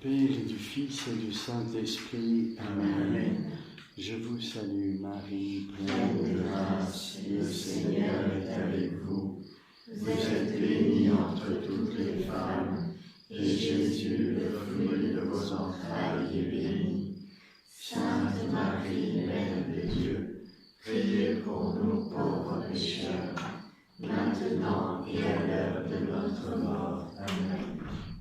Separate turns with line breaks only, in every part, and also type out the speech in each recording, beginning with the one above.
Père et du Fils et du Saint-Esprit. Amen. Je vous salue Marie, pleine de grâce, le Seigneur est avec vous. Vous êtes bénie entre toutes les femmes, et Jésus, le fruit de vos entrailles, est béni. Sainte Marie, Mère de Dieu, priez pour nous pauvres pécheurs, maintenant et à l'heure de notre mort. Amen.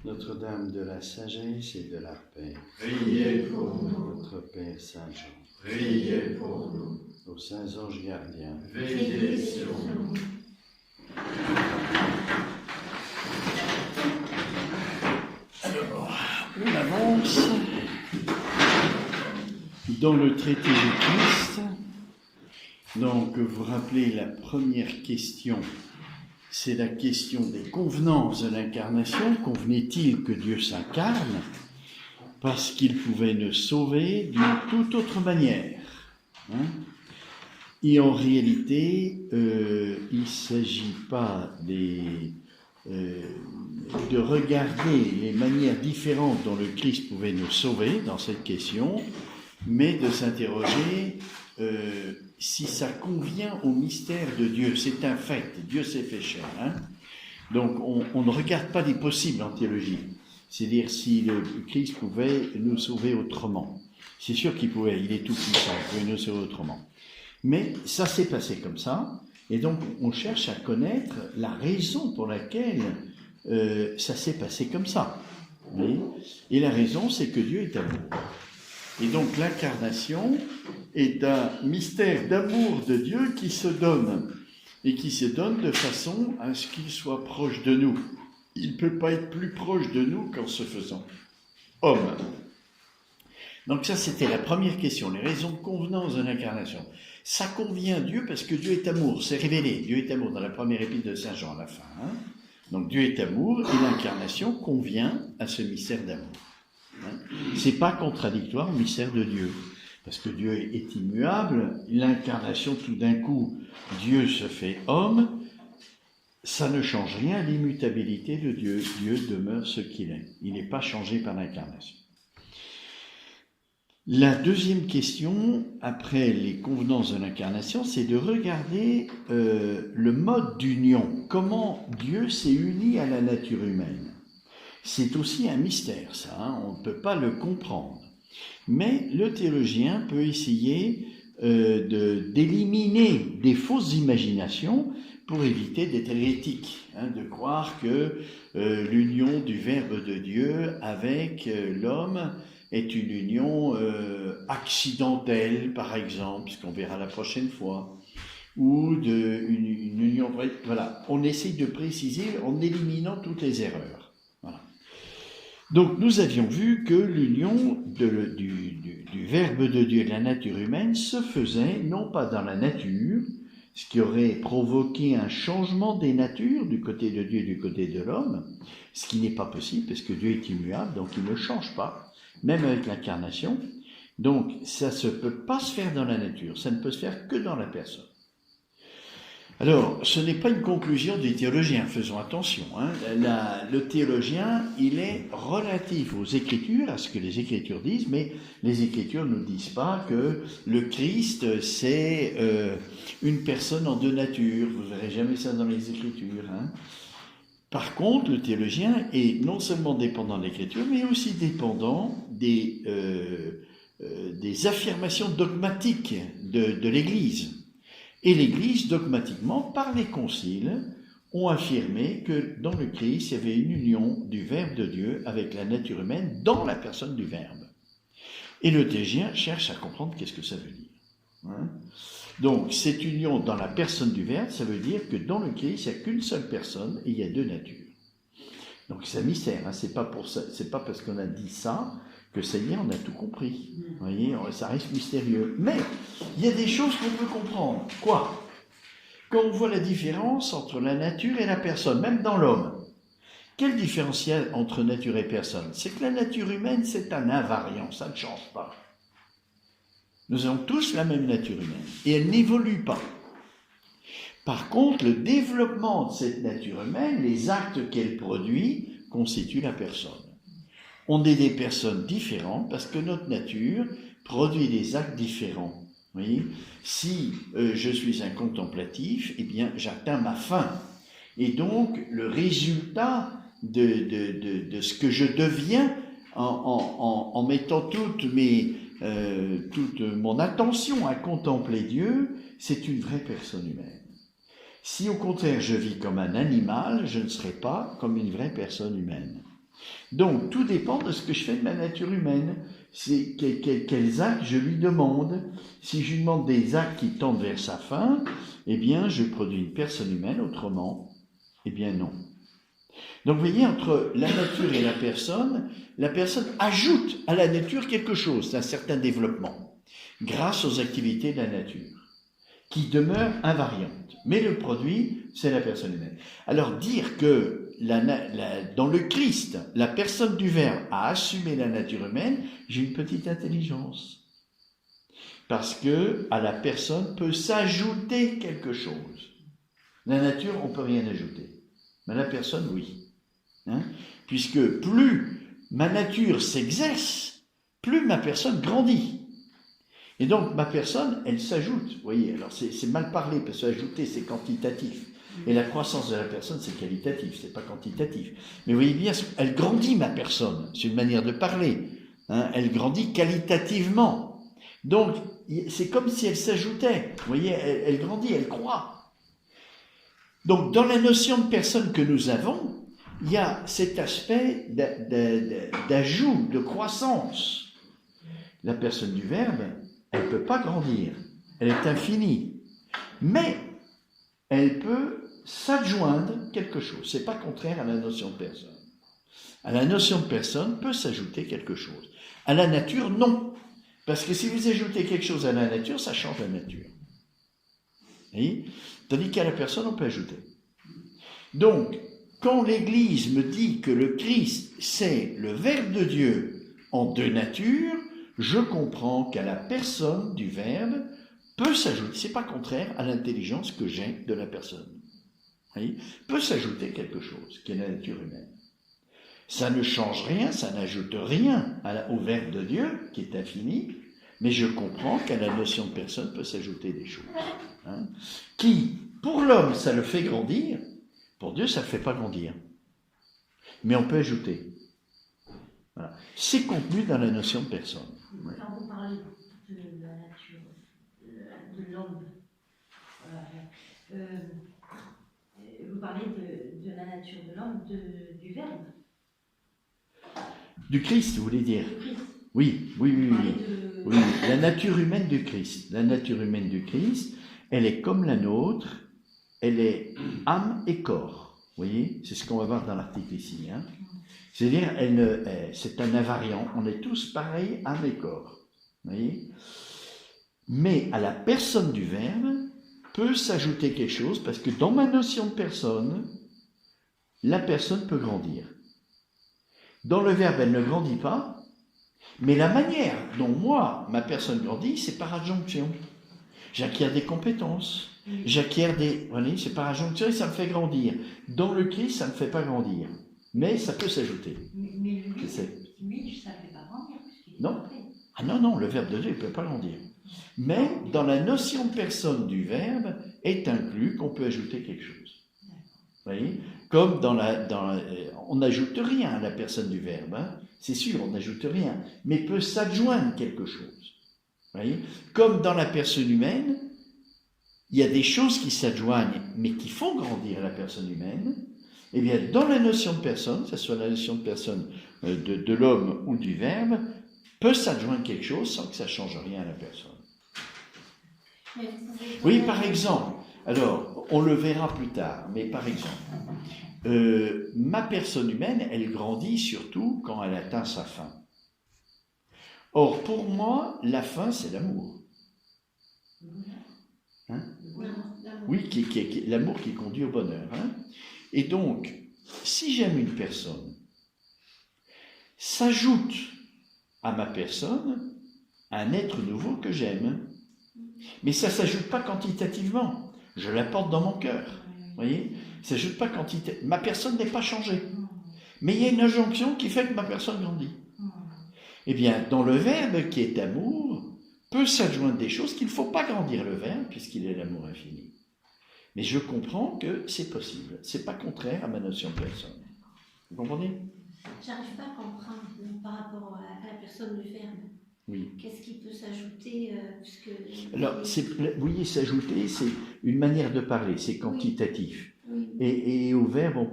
Notre-Dame de la sagesse et de la paix,
Priez pour nous.
notre Père Saint-Jean,
Priez pour nous.
aux saints anges gardiens,
Veillez sur nous.
on avance dans le traité du Christ. Donc, vous rappelez la première question, c'est la question des convenances de l'incarnation. Convenait-il que Dieu s'incarne parce qu'il pouvait nous sauver d'une toute autre manière, hein? Et en réalité, il ne s'agit pas de regarder les manières différentes dont le Christ pouvait nous sauver dans cette question, mais de s'interroger si ça convient au mystère de Dieu. C'est un fait, Dieu s'est fait chair. Hein? Donc on ne regarde pas les possibles en théologie, c'est-à-dire si le Christ pouvait nous sauver autrement. C'est sûr qu'il pouvait, il est tout puissant, il pouvait nous sauver autrement. Mais ça s'est passé comme ça, et donc on cherche à connaître la raison pour laquelle ça s'est passé comme ça. Oui. Et la raison, c'est que Dieu est amour. Et donc l'incarnation est un mystère d'amour de Dieu qui se donne, et qui se donne de façon à ce qu'il soit proche de nous. Il ne peut pas être plus proche de nous qu'en se faisant homme. Donc ça, c'était la première question, les raisons de convenance de l'incarnation. Ça convient à Dieu parce que Dieu est amour, c'est révélé. Dieu est amour dans la première épître de Saint Jean à la fin. Hein. Donc Dieu est amour et l'incarnation convient à ce mystère d'amour. Hein. C'est pas contradictoire au mystère de Dieu, parce que Dieu est immuable. L'incarnation, tout d'un coup, Dieu se fait homme. Ça ne change rien à l'immutabilité de Dieu. Dieu demeure ce qu'il est. Il n'est pas changé par l'incarnation. La deuxième question, après les convenances de l'incarnation, c'est de regarder le mode d'union. Comment Dieu s'est uni à la nature humaine. C'est aussi un mystère, ça, hein, on ne peut pas le comprendre. Mais le théologien peut essayer d'éliminer des fausses imaginations pour éviter d'être hérétique, hein, de croire que l'union du Verbe de Dieu avec l'homme est une union accidentelle, par exemple, ce qu'on verra la prochaine fois, ou une union... Voilà, on essaye de préciser en éliminant toutes les erreurs. Voilà. Donc nous avions vu que l'union du Verbe de Dieu et de la nature humaine se faisait non pas dans la nature, ce qui aurait provoqué un changement des natures du côté de Dieu et du côté de l'homme, ce qui n'est pas possible parce que Dieu est immuable, donc il ne change pas, même avec l'incarnation. Donc ça ne peut pas se faire dans la nature, ça ne peut se faire que dans la personne. Alors, ce n'est pas une conclusion des théologiens, faisons attention. Hein. Le théologien, il est relatif aux Écritures, à ce que les Écritures disent, mais les Écritures ne disent pas que le Christ, c'est une personne en deux natures. Vous ne verrez jamais ça dans les Écritures. Hein. Par contre, le théologien est non seulement dépendant de l'Écriture, mais aussi dépendant des affirmations dogmatiques de l'Église. Et l'Église, dogmatiquement, par les conciles, ont affirmé que dans le Christ, il y avait une union du Verbe de Dieu avec la nature humaine dans la personne du Verbe. Et le théologien cherche à comprendre qu'est-ce que ça veut dire. Hein? Donc, cette union dans la personne du Verbe, ça veut dire que dans le Christ, il n'y a qu'une seule personne et il y a deux natures. Donc, c'est un mystère. Hein? C'est pas parce qu'on a dit ça que ça y est, on a tout compris. Vous voyez, ça reste mystérieux. Mais il y a des choses qu'on peut comprendre. Quoi ? Quand on voit la différence entre la nature et la personne, même dans l'homme. Quelle différence il y a entre nature et personne ? C'est que la nature humaine, c'est un invariant, ça ne change pas. Nous avons tous la même nature humaine, et elle n'évolue pas. Par contre, le développement de cette nature humaine, les actes qu'elle produit, constituent la personne. On est des personnes différentes parce que notre nature produit des actes différents. Vous voyez ? Si je suis un contemplatif, eh bien, j'atteins ma fin. Et donc, le résultat de ce que je deviens en mettant toute mon attention à contempler Dieu, c'est une vraie personne humaine. Si au contraire je vis comme un animal, je ne serai pas comme une vraie personne humaine. Donc, tout dépend de ce que je fais de ma nature humaine. C'est quels actes je lui demande. Si je lui demande des actes qui tendent vers sa fin, eh bien, je produis une personne humaine. Autrement, eh bien, non. Donc, vous voyez, entre la nature et la personne ajoute à la nature quelque chose, un certain développement, grâce aux activités de la nature, qui demeurent invariantes. Mais le produit, c'est la personne humaine. Alors, dire que dans le Christ, la personne du Verbe a assumé la nature humaine, j'ai une petite intelligence. Parce que à la personne peut s'ajouter quelque chose. La nature, on ne peut rien ajouter. Mais la personne, oui. Puisque plus ma nature s'exerce, plus ma personne grandit. Et donc, ma personne, elle s'ajoute. Vous voyez, alors c'est mal parlé, parce que ajouter, c'est quantitatif. Et la croissance de la personne, c'est qualitatif, c'est pas quantitatif. Mais vous voyez bien, elle grandit, ma personne. C'est une manière de parler. Elle grandit qualitativement. Donc, c'est comme si elle s'ajoutait. Vous voyez, elle grandit, elle croît. Donc, dans la notion de personne que nous avons, il y a cet aspect d'ajout, de croissance. La personne du Verbe, elle ne peut pas grandir. Elle est infinie. Mais elle peut s'adjoindre quelque chose. Ce n'est pas contraire à la notion de personne. À la notion de personne peut s'ajouter quelque chose. À la nature, non. Parce que si vous ajoutez quelque chose à la nature, ça change la nature. Et, tandis qu'à la personne, on peut ajouter. Donc, quand l'Église me dit que le Christ, c'est le Verbe de Dieu en deux natures, je comprends qu'à la personne du Verbe peut s'ajouter, c'est pas contraire à l'intelligence que j'ai de la personne. Oui, peut s'ajouter quelque chose qui est la nature humaine. Ça ne change rien, ça n'ajoute rien au Verbe de Dieu qui est infini, mais je comprends qu'à la notion de personne peut s'ajouter des choses. Qui, pour l'homme, ça le fait grandir, pour Dieu, ça ne le fait pas grandir. Mais on peut ajouter. Voilà. C'est contenu dans la notion de personne. Ouais.
Quand vous parlez de la nature de l'homme, vous parlez de la nature de l'homme, du Verbe.
Du Christ, vous voulez dire?
Du Christ.
Oui. Oui, la nature humaine du Christ. La nature humaine du Christ, elle est comme la nôtre, elle est âme et corps. Vous voyez? C'est ce qu'on va voir dans l'article ici. C'est-à-dire, c'est un invariant. On est tous pareils, âme et corps. Vous voyez? Mais à la personne du Verbe peut s'ajouter quelque chose, parce que dans ma notion de personne, la personne peut grandir. Dans le Verbe, elle ne grandit pas, mais la manière dont moi, ma personne grandit, c'est par adjonction. J'acquiers des compétences, c'est par adjonction et ça me fait grandir. Dans le Christ, ça ne me fait pas grandir, mais ça peut s'ajouter.
Mais lui, ça ne fait pas grandir.
Non. Ah non, le Verbe de Dieu ne peut pas grandir. Mais dans la notion de personne du Verbe est inclus qu'on peut ajouter quelque chose. Vous voyez ? Comme on n'ajoute rien à la personne du Verbe, c'est sûr, on n'ajoute rien, mais peut s'adjoindre quelque chose. Vous voyez ? Comme dans la personne humaine, il y a des choses qui s'adjoignent, mais qui font grandir la personne humaine. Eh bien, dans la notion de personne, que ce soit la notion de personne de l'homme ou du Verbe, peut s'adjoindre quelque chose sans que ça ne change rien à la personne. Oui, par exemple, alors, on le verra plus tard, mais par exemple, ma personne humaine, elle grandit surtout quand elle atteint sa fin. Or, pour moi, la fin, c'est l'amour. Oui, l'amour qui conduit au bonheur. Et donc, si j'aime une personne, s'ajoute à ma personne un être nouveau que j'aime. Mais ça ne s'ajoute pas quantitativement. Je la porte dans mon cœur. Vous voyez ? Ça ne s'ajoute pas quantitativement. Ma personne n'est pas changée. Mais il y a une injonction qui fait que ma personne grandit. Eh bien, dans le Verbe qui est amour, peut s'adjoindre des choses qu'il ne faut pas grandir le Verbe, puisqu'il est l'amour infini. Mais je comprends que c'est possible. Ce n'est pas contraire à ma notion de personne. Vous comprenez?
J'arrive pas à comprendre par rapport à la personne du Verbe.
Oui.
Qu'est-ce qui peut s'ajouter puisque...
Alors, vous voyez, s'ajouter, c'est une manière de parler, c'est quantitatif.
Oui.
Et au Verbe, on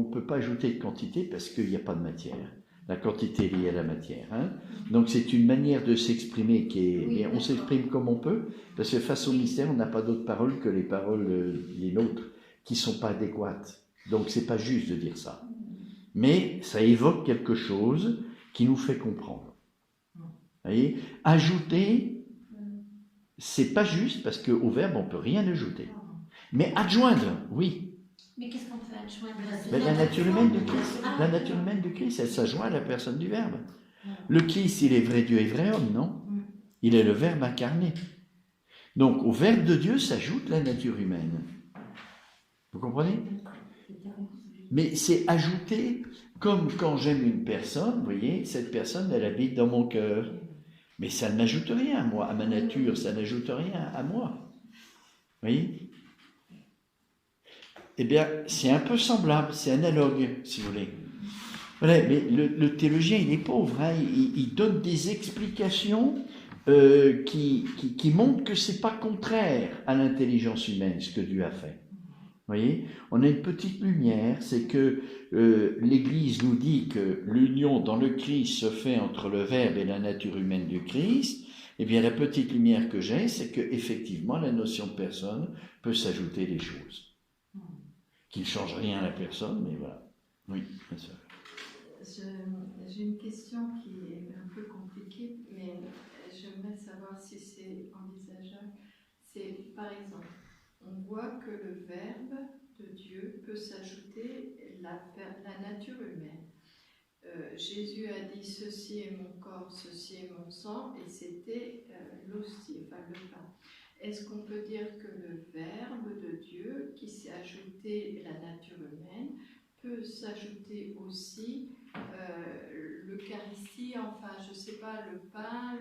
peut pas ajouter de quantité parce qu'il n'y a pas de matière. La quantité est liée à la matière. Hein. Donc c'est une manière de s'exprimer qui est... mais on s'exprime comme on peut, parce que face au mystère, on n'a pas d'autres paroles que les paroles, les nôtres, qui ne sont pas adéquates. Donc c'est pas juste de dire ça. Mais ça évoque quelque chose qui nous fait comprendre. Vous voyez, ajouter, c'est pas juste, parce qu'au Verbe, on ne peut rien ajouter. Mais adjoindre, oui.
Mais qu'est-ce qu'on peut adjoindre?
La nature humaine de Christ. La nature humaine de Christ, elle s'adjoint à la personne du Verbe. Le Christ, il est vrai Dieu et vrai homme, non? Il est le Verbe incarné. Donc, au Verbe de Dieu s'ajoute la nature humaine. Vous comprenez? Mais c'est ajouté, comme quand j'aime une personne, vous voyez, cette personne, elle habite dans mon cœur. Mais ça n'ajoute rien, moi, à ma nature, ça n'ajoute rien à moi. Vous voyez? Eh bien, c'est un peu semblable, c'est analogue, si vous voulez. Voilà, mais le théologien, il est pauvre, hein, il donne des explications qui montrent que ce n'est pas contraire à l'intelligence humaine, ce que Dieu a fait. Vous voyez, on a une petite lumière, c'est que l'Église nous dit que l'union dans le Christ se fait entre le Verbe et la nature humaine du Christ. Eh bien, la petite lumière que j'ai, c'est que effectivement, la notion de personne peut s'ajouter des choses qui ne changent rien à la personne, mais voilà. Oui, bien sûr.
J'ai une question qui est un peu compliquée, mais j'aimerais savoir si c'est envisageable. C'est, par exemple, on voit que le Verbe de Dieu peut s'ajouter la nature humaine. Jésus a dit « Ceci est mon corps, ceci est mon sang », et c'était l'hostie, enfin le pain. Est-ce qu'on peut dire que le Verbe de Dieu, qui s'est ajouté la nature humaine, peut s'ajouter aussi l'Eucharistie, enfin, je ne sais pas, le pain,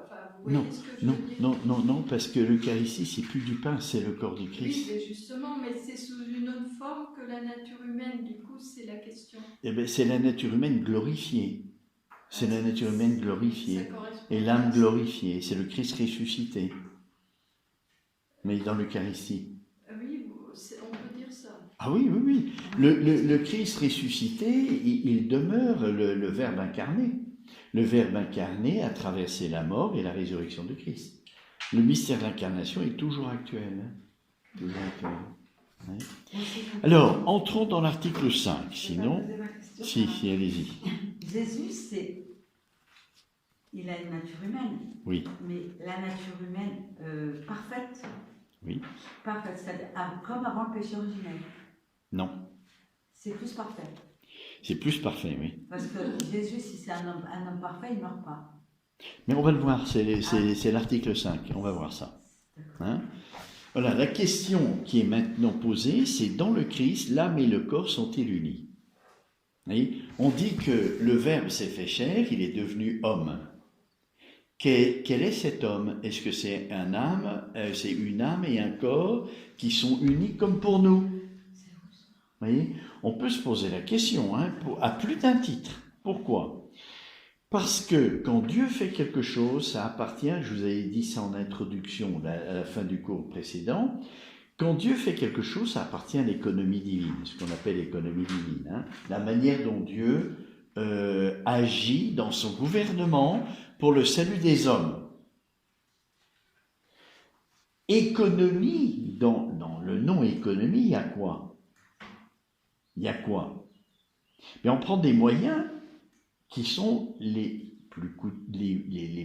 enfin, vous voyez ce que je veux dire?
Non, parce que l'Eucharistie, c'est plus du pain, c'est le corps du Christ.
Oui, mais justement, mais c'est sous une autre forme que la nature humaine, du coup, c'est la question.
Eh bien, c'est la nature humaine glorifiée. C'est la nature humaine glorifiée. Et l'âme glorifiée, c'est le Christ ressuscité. Mais dans l'Eucharistie.
Oui, on peut dire ça.
Ah oui. Le Christ ressuscité, il demeure le Verbe incarné. Le Verbe incarné a traversé la mort et la résurrection de Christ. Le mystère de l'incarnation est toujours actuel. Hein. Toujours actuel. Ouais. Alors, entrons dans l'article 5, sinon... Si, allez-y.
Jésus, il a une nature humaine.
Oui.
Mais la nature humaine parfaite.
Oui.
Parfaite, c'est-à-dire comme avant le péché originel.
Non.
C'est plus parfait.
C'est plus parfait, oui.
Parce que Jésus, si c'est un homme parfait, il ne meurt pas.
Mais on va le voir, c'est l'article 5, on va voir ça. Hein? Voilà, la question qui est maintenant posée, c'est dans le Christ, l'âme et le corps sont-ils unis? Oui, on dit que le Verbe s'est fait chair, il est devenu homme. Quel est cet homme? Est-ce que c'est c'est une âme et un corps qui sont unis comme pour nous? Vous voyez, on peut se poser la question à plus d'un titre. Pourquoi? Parce que quand Dieu fait quelque chose, ça appartient, je vous avais dit ça en introduction à la fin du cours précédent, quand Dieu fait quelque chose, ça appartient à l'économie divine, ce qu'on appelle l'économie divine. Hein, la manière dont Dieu agit dans son gouvernement pour le salut des hommes. Économie, dans le nom économie, il y a quoi? Il y a quoi? On prend des moyens qui sont les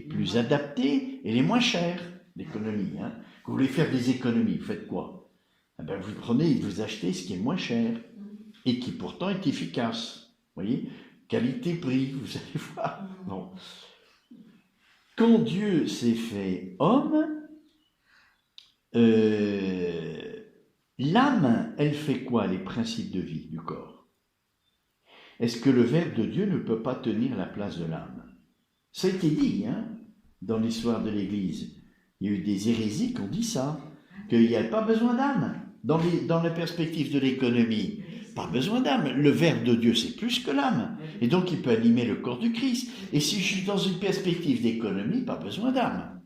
plus adaptés et les moins chers d'économie. Hein. Vous voulez faire des économies, vous faites quoi? Vous prenez et vous achetez ce qui est moins cher et qui pourtant est efficace. Vous voyez, qualité-prix, vous allez voir. Bon. Quand Dieu s'est fait homme, l'âme, elle fait quoi? Les principes de vie du corps. est-ce que le Verbe de Dieu ne peut pas tenir la place de l'âme? Ça a été dit dans l'histoire de l'Église. Il y a eu des hérésies qui ont dit ça, qu'il n'y a pas besoin d'âme. Dans la perspective de l'économie, pas besoin d'âme. Le Verbe de Dieu, c'est plus que l'âme. Et donc, il peut animer le corps du Christ. Et si je suis dans une perspective d'économie, pas besoin d'âme.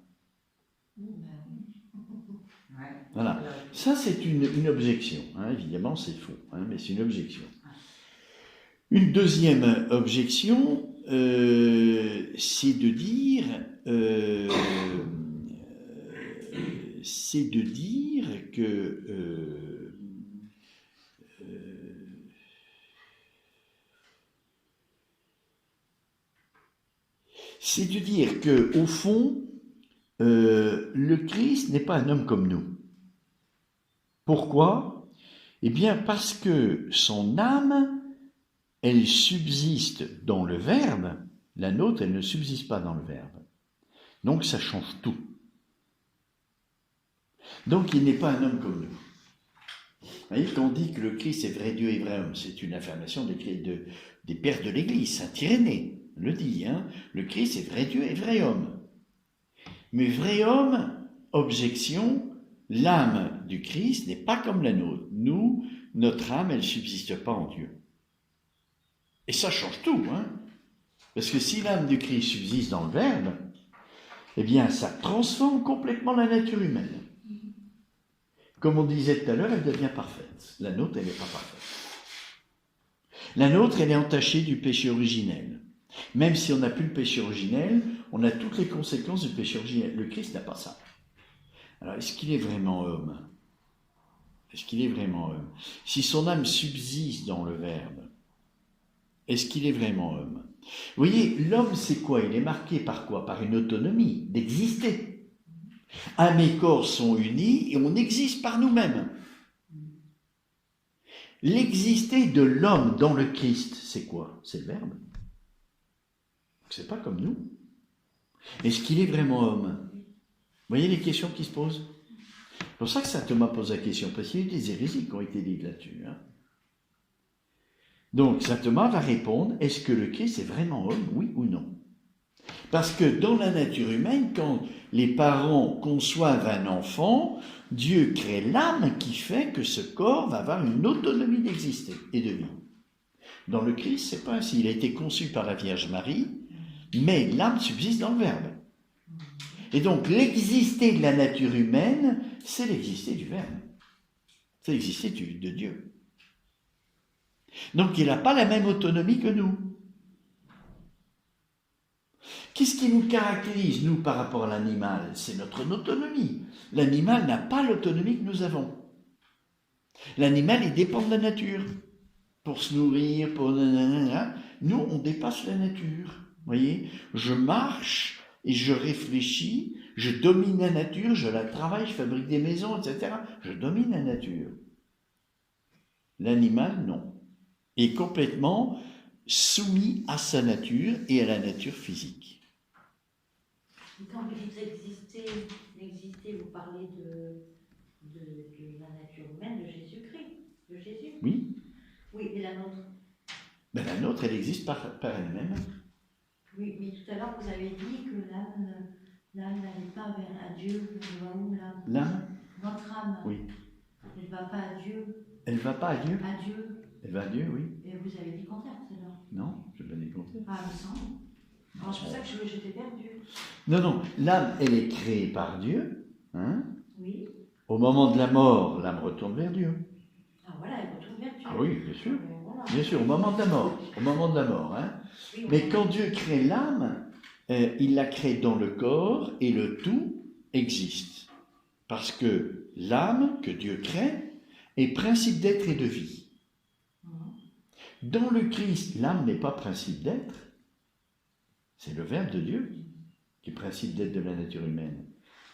Voilà. Ça, c'est une objection. Évidemment, c'est faux, mais c'est une objection. Une deuxième objection, c'est de dire que au fond, le Christ n'est pas un homme comme nous. Pourquoi? Eh bien, parce que son âme, elle subsiste dans le Verbe, la nôtre, elle ne subsiste pas dans le Verbe. Donc, ça change tout. Donc, il n'est pas un homme comme nous. Vous voyez, quand on dit que le Christ est vrai Dieu et vrai homme, c'est une affirmation des pères de l'Église, Saint Irénée le dit, le Christ est vrai Dieu et vrai homme. Mais vrai homme, objection, l'âme du Christ n'est pas comme la nôtre. Nous, notre âme, elle ne subsiste pas en Dieu. Et ça change tout, parce que si l'âme du Christ subsiste dans le Verbe, eh bien, ça transforme complètement la nature humaine. Comme on disait tout à l'heure, elle devient parfaite. La nôtre, elle n'est pas parfaite. La nôtre, elle est entachée du péché originel. Même si on n'a plus le péché originel, on a toutes les conséquences du péché originel. Le Christ n'a pas ça. Alors, est-ce qu'il est vraiment homme? Est-ce qu'il est vraiment homme? Si son âme subsiste dans le Verbe, est-ce qu'il est vraiment homme? Vous voyez, l'homme, c'est quoi? Il est marqué par quoi? Par une autonomie, d'exister. Âme et corps sont unis et on existe par nous-mêmes. L'exister de l'homme dans le Christ, c'est quoi? C'est le Verbe. C'est pas comme nous. Est-ce qu'il est vraiment homme? Vous voyez les questions qui se posent? C'est pour ça que saint Thomas pose la question, parce qu'il y a eu des hérésies qui ont été dites là-dessus. Donc, saint Thomas va répondre, est-ce que le Christ est vraiment homme, oui ou non? Parce que dans la nature humaine, quand les parents conçoivent un enfant, Dieu crée l'âme qui fait que ce corps va avoir une autonomie d'exister et de vie. Dans le Christ, c'est pas ainsi. Il a été conçu par la Vierge Marie, mais l'âme subsiste dans le Verbe. Et donc, l'exister de la nature humaine, c'est l'exister du Verbe. C'est l'exister de Dieu. Donc, il n'a pas la même autonomie que nous. Qu'est-ce qui nous caractérise, nous, par rapport à l'animal? C'est notre autonomie. L'animal n'a pas l'autonomie que nous avons. L'animal, il dépend de la nature. Pour se nourrir, pour... Nous, on dépasse la nature. Vous voyez? Je marche et je réfléchis, je domine la nature, je la travaille, je fabrique des maisons, etc. Je domine la nature. L'animal, non. Est complètement soumis à sa nature et à la nature physique.
Quand vous dites exister, vous parlez de la nature humaine, de Jésus-Christ, de Jésus.
Oui.
Oui, et la nôtre?
Ben, la nôtre, elle existe par elle-même.
Oui, mais tout à l'heure, vous avez dit que l'âme n'allait pas vers Dieu. Elle va où, l'âme?
L'âme?
Notre âme.
Oui.
Elle ne va pas à Dieu.
Elle ne va pas à Dieu?
À Dieu.
Elle va à Dieu, oui.
Et vous avez dit contraire, tout à l'heure.
Non, je n'ai pas dit le contraire.
Ah, il me semble. Alors, c'est pour ça que j'étais perdue.
Non, l'âme, elle est créée par Dieu.
Oui.
Au moment de la mort, l'âme retourne vers Dieu.
Ah, voilà, elle retourne vers Dieu.
Ah oui, bien sûr.
Voilà.
Bien sûr, au moment de la mort. Au moment de la mort.
Oui,
Mais quand Dieu crée l'âme, il la crée dans le corps et le tout existe. Parce que l'âme que Dieu crée est principe d'être et de vie. Dans le Christ, l'âme n'est pas principe d'être. C'est le Verbe de Dieu qui est principe d'être de la nature humaine.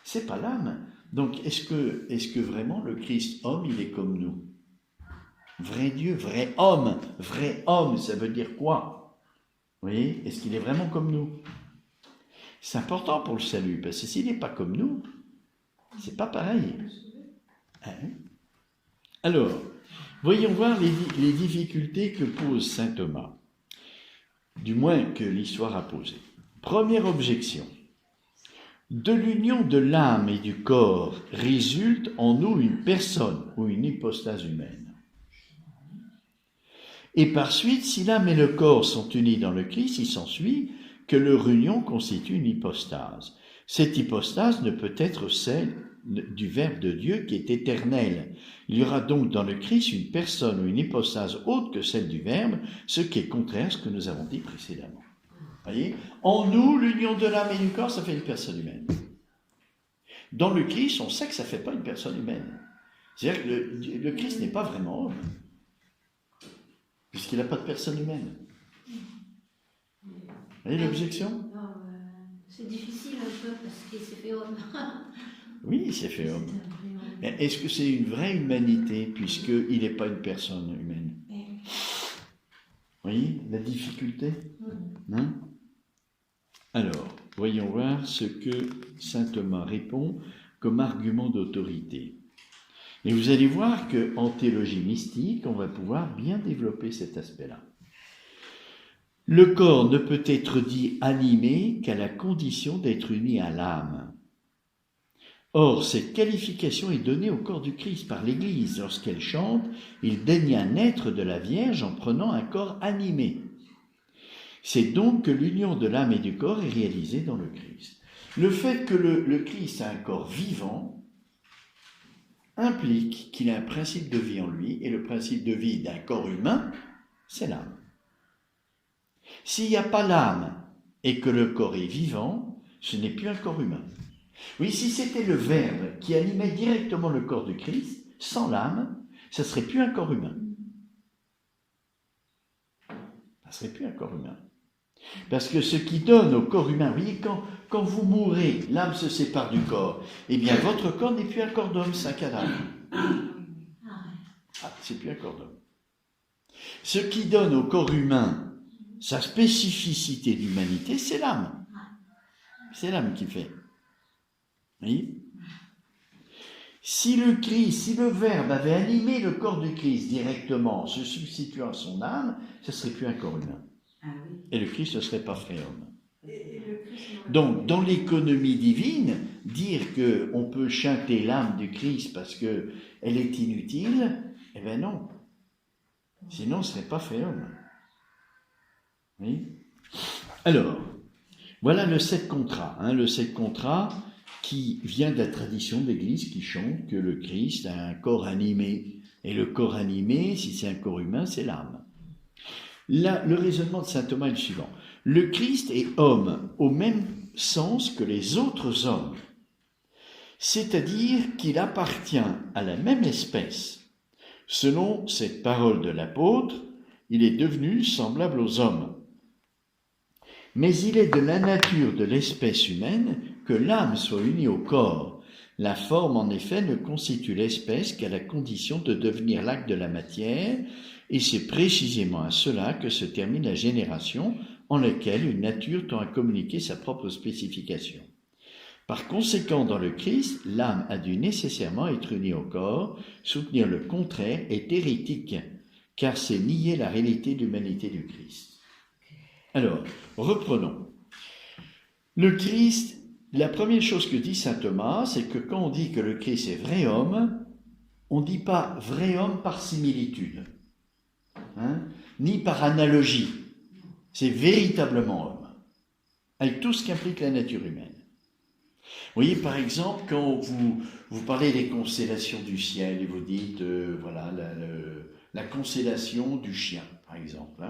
C'est pas l'âme. Donc, est-ce que vraiment le Christ, homme, il est comme nous? Vrai Dieu, vrai homme, ça veut dire quoi? Vous voyez? Est-ce qu'il est vraiment comme nous? C'est important pour le salut, parce que s'il n'est pas comme nous, c'est pas pareil. Alors, voyons voir les difficultés que pose saint Thomas. du moins que l'histoire a posé. Première objection. De l'union de l'âme et du corps résulte en nous une personne ou une hypostase humaine. Et par suite, si l'âme et le corps sont unis dans le Christ, il s'ensuit que leur union constitue une hypostase. Cette hypostase ne peut être celle du Verbe de Dieu qui est éternel. Il y aura donc dans le Christ une personne ou une hypostase autre que celle du Verbe, ce qui est contraire à ce que nous avons dit précédemment. Voyez ? En nous, l'union de l'âme et du corps, ça fait une personne humaine. Dans le Christ, on sait que ça ne fait pas une personne humaine. C'est-à-dire que le Christ n'est pas vraiment homme, puisqu'il n'a pas de personne humaine. Vous voyez l'objection ?
C'est difficile un peu parce qu'il s'est fait homme.
Oui, il s'est fait homme. Mais est-ce que c'est une vraie humanité, puisqu'il n'est pas une personne humaine ? Vous voyez la difficulté ? Hein ? Alors, voyons voir ce que saint Thomas répond comme argument d'autorité. Et vous allez voir qu'en théologie mystique, on va pouvoir bien développer cet aspect-là. Le corps ne peut être dit animé qu'à la condition d'être uni à l'âme. Or, cette qualification est donnée au corps du Christ par l'Église. Lorsqu'elle chante, il daigna naître de la Vierge en prenant un corps animé. C'est donc que l'union de l'âme et du corps est réalisée dans le Christ. Le fait que le Christ a un corps vivant implique qu'il a un principe de vie en lui, et le principe de vie d'un corps humain, c'est l'âme. S'il n'y a pas l'âme et que le corps est vivant, ce n'est plus un corps humain. Oui, si c'était le Verbe qui animait directement le corps du Christ, sans l'âme, ça ne serait plus un corps humain. Ça ne serait plus un corps humain. Parce que ce qui donne au corps humain, vous voyez, quand vous mourrez, l'âme se sépare du corps, eh bien votre corps n'est plus un corps d'homme, c'est un cadavre. C'est plus un corps d'homme. Ce qui donne au corps humain sa spécificité d'humanité, c'est l'âme. C'est l'âme qui fait. Oui. Si le Christ, si le Verbe avait animé le corps du Christ directement, en se substituant à son âme, ce ne serait plus un corps humain.
Ah oui.
Et le Christ ne serait pas fait homme. Donc, dans l'économie divine, dire qu'on peut chanter l'âme du Christ parce qu'elle est inutile, eh bien non. Sinon, ce ne serait pas fait homme. Oui. Alors, voilà le 7 contrat. Le 7 contrat qui vient de la tradition de l'Église qui chante que le Christ a un corps animé. Et le corps animé, si c'est un corps humain, c'est l'âme. Là, le raisonnement de saint Thomas est le suivant. Le Christ est homme au même sens que les autres hommes. C'est-à-dire qu'il appartient à la même espèce. Selon cette parole de l'apôtre, il est devenu semblable aux hommes. Mais il est de la nature de l'espèce humaine que l'âme soit unie au corps. La forme, en effet, ne constitue l'espèce qu'à la condition de devenir l'acte de la matière, et c'est précisément à cela que se termine la génération en laquelle une nature tend à communiquer sa propre spécification. Par conséquent, dans le Christ, l'âme a dû nécessairement être unie au corps. Soutenir le contraire est hérétique, car c'est nier la réalité de l'humanité du Christ. Alors, reprenons. Le Christ, la première chose que dit saint Thomas, c'est que quand on dit que le Christ est vrai homme, on ne dit pas vrai homme par similitude, ni par analogie. C'est véritablement homme, avec tout ce qu'implique la nature humaine. Vous voyez, par exemple, quand vous parlez des constellations du ciel et vous dites, voilà, la constellation du chien, par exemple,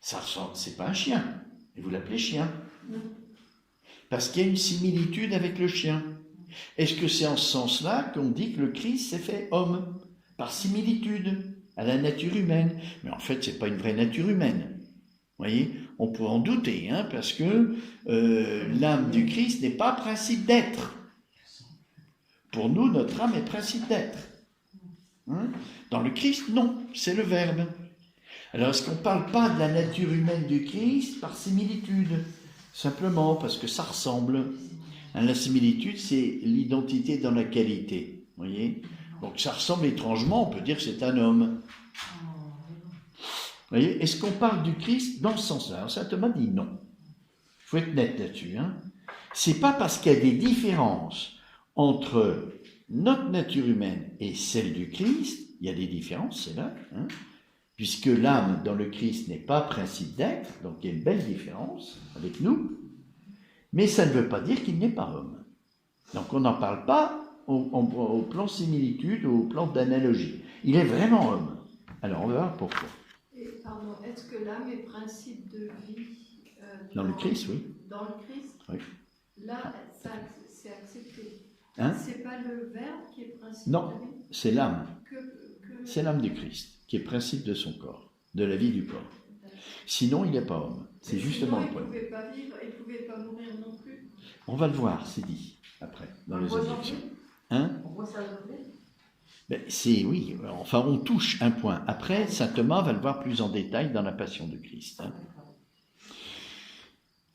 ça c'est pas un chien, et vous l'appelez chien. Parce qu'il y a une similitude avec le chien. Est-ce que c'est en ce sens-là qu'on dit que le Christ s'est fait homme, par similitude à la nature humaine? Mais en fait, c'est pas une vraie nature humaine. Vous voyez, on peut en douter, parce que l'âme du Christ n'est pas principe d'être. Pour nous, notre âme est principe d'être. Dans le Christ, non, c'est le Verbe. Alors, est-ce qu'on ne parle pas de la nature humaine du Christ par similitude? Simplement parce que ça ressemble. La similitude, c'est l'identité dans la qualité. Vous voyez? Donc, ça ressemble étrangement, on peut dire que c'est un homme. voyez, est-ce qu'on parle du Christ dans ce sens-là? Alors, saint Thomas dit non. Il faut être net là-dessus. C'est pas parce qu'il y a des différences entre notre nature humaine et celle du Christ, il y a des différences, c'est là, puisque l'âme dans le Christ n'est pas principe d'être, donc il y a une belle différence avec nous, mais ça ne veut pas dire qu'il n'est pas homme. Donc on n'en parle pas au plan similitude ou au plan d'analogie. Il est vraiment homme. Alors on va voir pourquoi.
Et, pardon, est-ce que l'âme est principe de vie
Dans le Christ, oui.
Dans le Christ?
Oui.
Là, ça, c'est accepté.
Hein?
C'est pas le Verbe qui est principe
Non,
de vie?
c'est l'âme.
Que...
C'est l'âme du Christ qui est principe de son corps, de la vie du corps. Sinon, il n'est pas homme. C'est justement le point.
Il ne pouvait pas vivre, il ne pouvait pas mourir non plus.
On va le voir, c'est dit, après, dans les objections.
On voit ça aujourd'hui.
Oui, enfin, on touche un point. Après, saint Thomas va le voir plus en détail dans la Passion de Christ.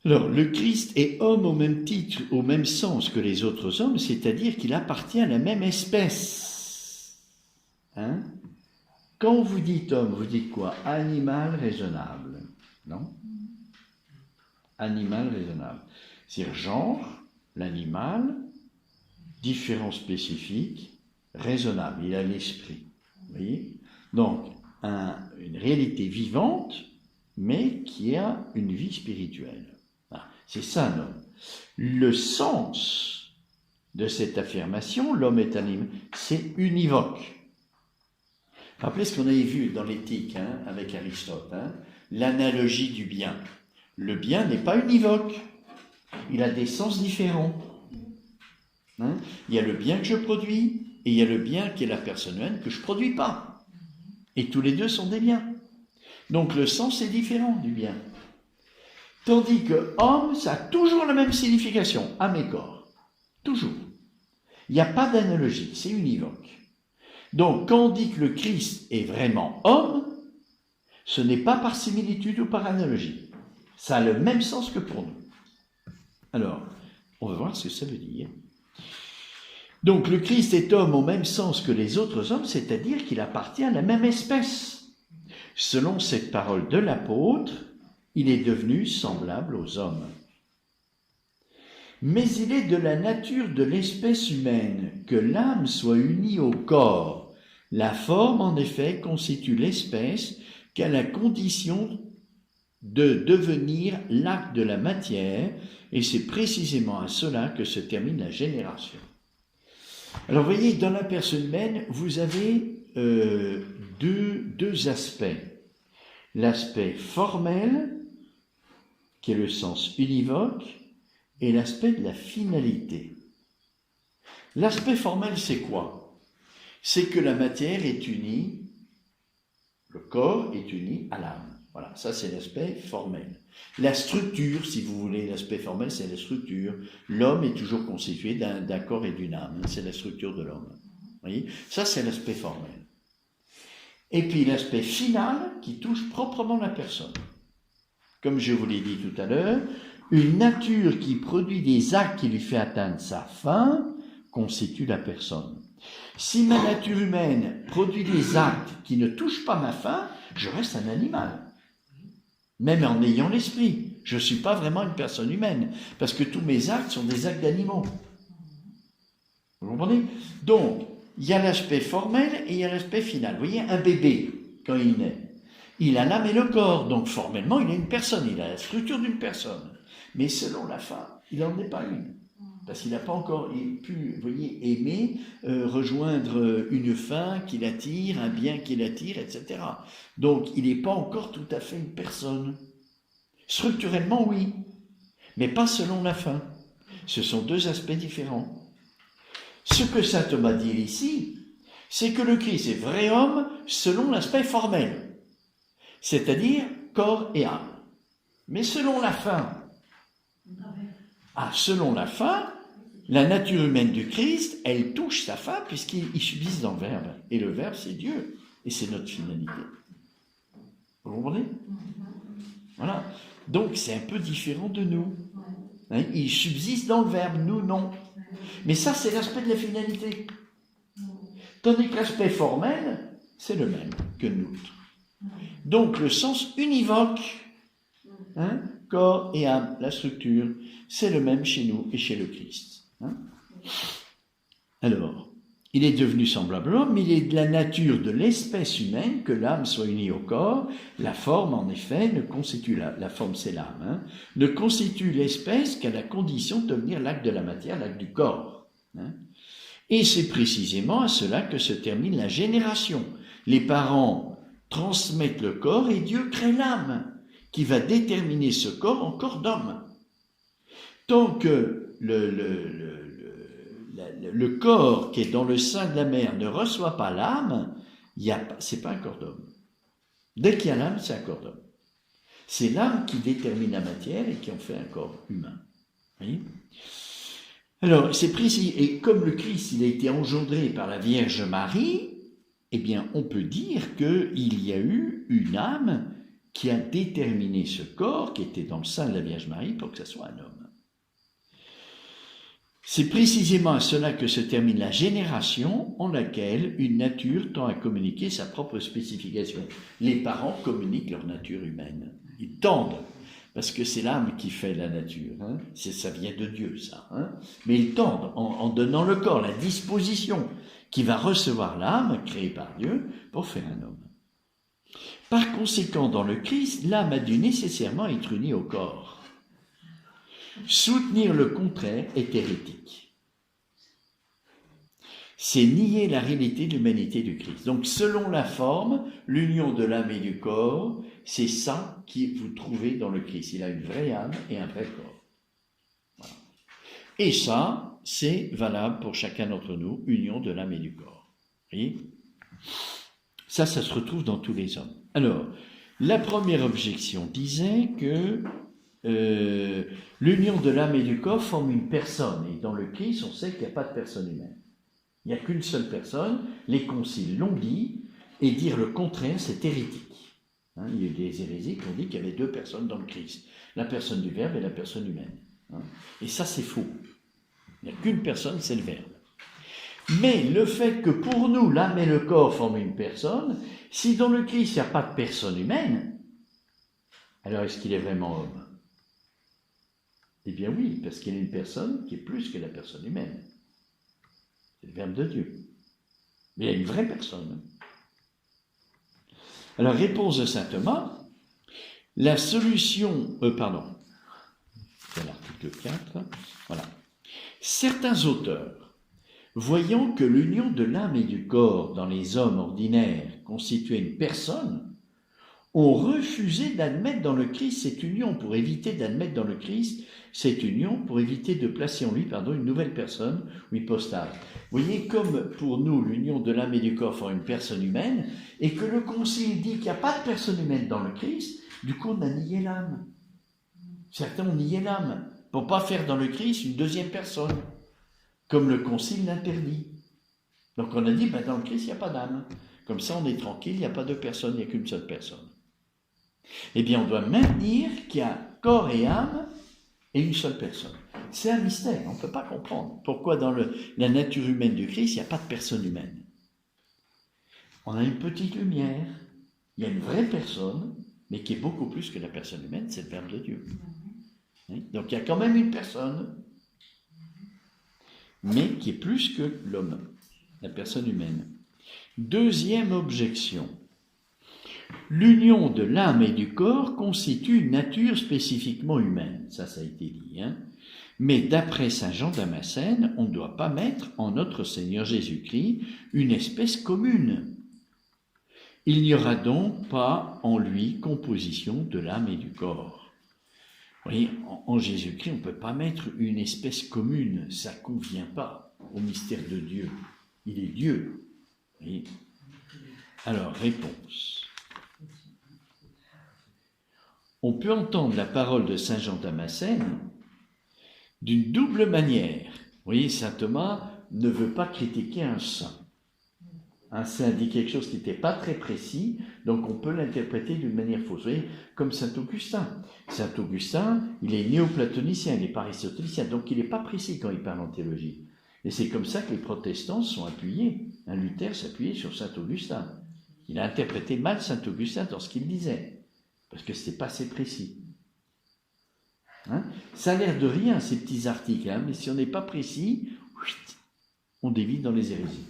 Alors, le Christ est homme au même titre, au même sens que les autres hommes, c'est-à-dire qu'il appartient à la même espèce. Quand vous dites homme, vous dites quoi? Animal raisonnable, non? Animal raisonnable. C'est-à-dire genre, l'animal, différence spécifique, raisonnable, il a l'esprit. Vous voyez? Donc, une réalité vivante, mais qui a une vie spirituelle. C'est ça, un homme. Le sens de cette affirmation, l'homme est animal, c'est univoque. Rappelez ce qu'on avait vu dans l'éthique, avec Aristote, l'analogie du bien. Le bien n'est pas univoque, il a des sens différents. Il y a le bien que je produis, et il y a le bien qui est la personne humaine que je ne produis pas. Et tous les deux sont des biens. Donc le sens est différent du bien. Tandis que homme, ça a toujours la même signification, âme et corps. Toujours. Il n'y a pas d'analogie, c'est univoque. Donc, quand on dit que le Christ est vraiment homme, ce n'est pas par similitude ou par analogie. Ça a le même sens que pour nous. Alors, on va voir ce que ça veut dire. Donc, le Christ est homme au même sens que les autres hommes, c'est-à-dire qu'il appartient à la même espèce. Selon cette parole de l'apôtre, il est devenu semblable aux hommes. Mais il est de la nature de l'espèce humaine que l'âme soit unie au corps. La forme, en effet, constitue l'espèce qu'à la condition de devenir l'acte de la matière, et c'est précisément à cela que se termine la génération. Alors, vous voyez, dans la personne humaine, vous avez deux aspects. L'aspect formel, qui est le sens univoque, et l'aspect de la finalité. L'aspect formel, c'est quoi? C'est que la matière est unie, le corps est uni à l'âme. Voilà, ça c'est l'aspect formel. La structure, si vous voulez, l'aspect formel, c'est la structure. L'homme est toujours constitué d'un corps et d'une âme. C'est la structure de l'homme. Vous voyez? Ça, c'est l'aspect formel. Et puis l'aspect final qui touche proprement la personne. Comme je vous l'ai dit tout à l'heure, une nature qui produit des actes qui lui fait atteindre sa fin constitue la personne. Si ma nature humaine produit des actes qui ne touchent pas ma fin, je reste un animal. Même en ayant l'esprit. Je ne suis pas vraiment une personne humaine, parce que tous mes actes sont des actes d'animaux. Vous comprenez? Donc, il y a l'aspect formel et il y a l'aspect final. Vous voyez, un bébé, quand il naît, il a l'âme et le corps, donc formellement, il est une personne, il a la structure d'une personne. Mais selon la fin, il n'en est pas une. Parce qu'il n'a pas encore pu, vous voyez, aimer, rejoindre une fin qui l'attire, un bien qui l'attire, etc. Donc, il n'est pas encore tout à fait une personne. Structurellement, oui, mais pas selon la fin. Ce sont deux aspects différents. Ce que saint Thomas dit ici, c'est que le Christ est vrai homme selon l'aspect formel, c'est-à-dire corps et âme. Mais selon la fin, selon la fin, la nature humaine du Christ, elle touche sa fin puisqu'il subsiste dans le Verbe. Et le Verbe, c'est Dieu. Et c'est notre finalité. Vous comprenez? Voilà. Donc, c'est un peu différent de nous. Il subsiste dans le Verbe, nous, non. Mais ça, c'est l'aspect de la finalité. Tandis que l'aspect formel, c'est le même que nous. Donc le sens univoque, hein, corps et âme, la structure, c'est le même chez nous et chez le Christ. Hein. Alors, il est devenu semblable à l'homme, mais il est de la nature de l'espèce humaine que l'âme soit unie au corps. La forme, en effet, ne constitue, la forme c'est l'âme, hein, ne constitue l'espèce qu'à la condition de devenir l'acte de la matière, l'acte du corps. Hein. Et c'est précisément à cela que se termine la génération. Les parents transmettent le corps et Dieu crée l'âme, qui va déterminer ce corps en corps d'homme. Tant que le corps qui est dans le sein de la mère ne reçoit pas l'âme, c'est pas un corps d'homme. Dès qu'il y a l'âme, c'est un corps d'homme. C'est l'âme qui détermine la matière et qui en fait un corps humain. Oui. Alors, c'est précis. Et comme le Christ, il a été engendré par la Vierge Marie, eh bien, on peut dire qu'il y a eu une âme qui a déterminé ce corps qui était dans le sein de la Vierge Marie pour que ce soit un homme. C'est précisément à cela que se termine la génération en laquelle une nature tend à communiquer sa propre spécification. Les parents communiquent leur nature humaine. Ils tendent, parce que c'est l'âme qui fait la nature. Hein. Ça vient de Dieu, ça. Hein. Mais ils tendent en donnant le corps, la disposition qui va recevoir l'âme créée par Dieu pour faire un homme. Par conséquent, dans le Christ, l'âme a dû nécessairement être unie au corps. Soutenir le contraire est hérétique. C'est nier la réalité de l'humanité du Christ. Donc, selon la forme, l'union de l'âme et du corps, c'est ça que vous trouvez dans le Christ. Il a une vraie âme et un vrai corps. Voilà. Et ça, c'est valable pour chacun d'entre nous, union de l'âme et du corps. Vous voyez ? Ça se retrouve dans tous les hommes. Alors, la première objection disait que l'union de l'âme et du corps forme une personne. Et dans le Christ, on sait qu'il n'y a pas de personne humaine. Il n'y a qu'une seule personne. Les conciles l'ont dit, et dire le contraire, c'est hérétique. Hein, il y a eu des hérésies qui ont dit qu'il y avait deux personnes dans le Christ. La personne du Verbe et la personne humaine. Hein. Et ça, c'est faux. Il n'y a qu'une personne, c'est le Verbe. Mais le fait que pour nous, l'âme et le corps forment une personne, si dans le Christ, il n'y a pas de personne humaine, alors est-ce qu'il est vraiment homme ? Eh bien oui, parce qu'il y a une personne qui est plus que la personne humaine. C'est le Verbe de Dieu. Mais il y a une vraie personne. Alors, réponse de saint Thomas, la solution... c'est l'article 4. Voilà. Certains auteurs, voyant que l'union de l'âme et du corps dans les hommes ordinaires constituait une personne, ont refusé d'admettre dans le Christ cette union pour éviter d'admettre dans le Christ cette union pour éviter de placer en lui une nouvelle personne ou hypostase. Vous voyez, comme pour nous l'union de l'âme et du corps forme une personne humaine et que le Concile dit qu'il n'y a pas de personne humaine dans le Christ, du coup on a nié l'âme. Certains ont nié l'âme pour ne pas faire dans le Christ une deuxième personne, comme le Concile l'interdit. Donc on a dit, dans le Christ il n'y a pas d'âme. Comme ça on est tranquille, il n'y a pas deux personnes, il n'y a qu'une seule personne. Eh bien, on doit maintenir qu'il y a corps et âme et une seule personne. C'est un mystère, on ne peut pas comprendre. Pourquoi dans la nature humaine du Christ, il n'y a pas de personne humaine. On a une petite lumière, il y a une vraie personne, mais qui est beaucoup plus que la personne humaine, c'est le Verbe de Dieu. Donc il y a quand même une personne, mais qui est plus que l'homme, la personne humaine. Deuxième objection. L'union de l'âme et du corps constitue une nature spécifiquement humaine, ça a été dit. Mais d'après saint Jean Damascène, on ne doit pas mettre en notre Seigneur Jésus-Christ une espèce commune. Il n'y aura donc pas en lui composition de l'âme et du corps. Vous voyez, en Jésus-Christ, on ne peut pas mettre une espèce commune, ça ne convient pas au mystère de Dieu. Il est Dieu. Vous voyez ? Alors, réponse. On peut entendre la parole de saint Jean Damascène d'une double manière. Vous voyez, saint Thomas ne veut pas critiquer un saint. Un saint dit quelque chose qui n'était pas très précis, donc on peut l'interpréter d'une manière fausse. Vous voyez, comme saint Augustin. Saint Augustin, il est néoplatonicien, il n'est pas aristotélicien, donc il n'est pas précis quand il parle en théologie. Et c'est comme ça que les protestants sont appuyés. Luther s'appuyait sur saint Augustin. Il a interprété mal saint Augustin dans ce qu'il disait, parce que ce n'était pas assez précis. Hein? Ça a l'air de rien, ces petits articles, hein, mais si on n'est pas précis, on dévie dans les hérésies.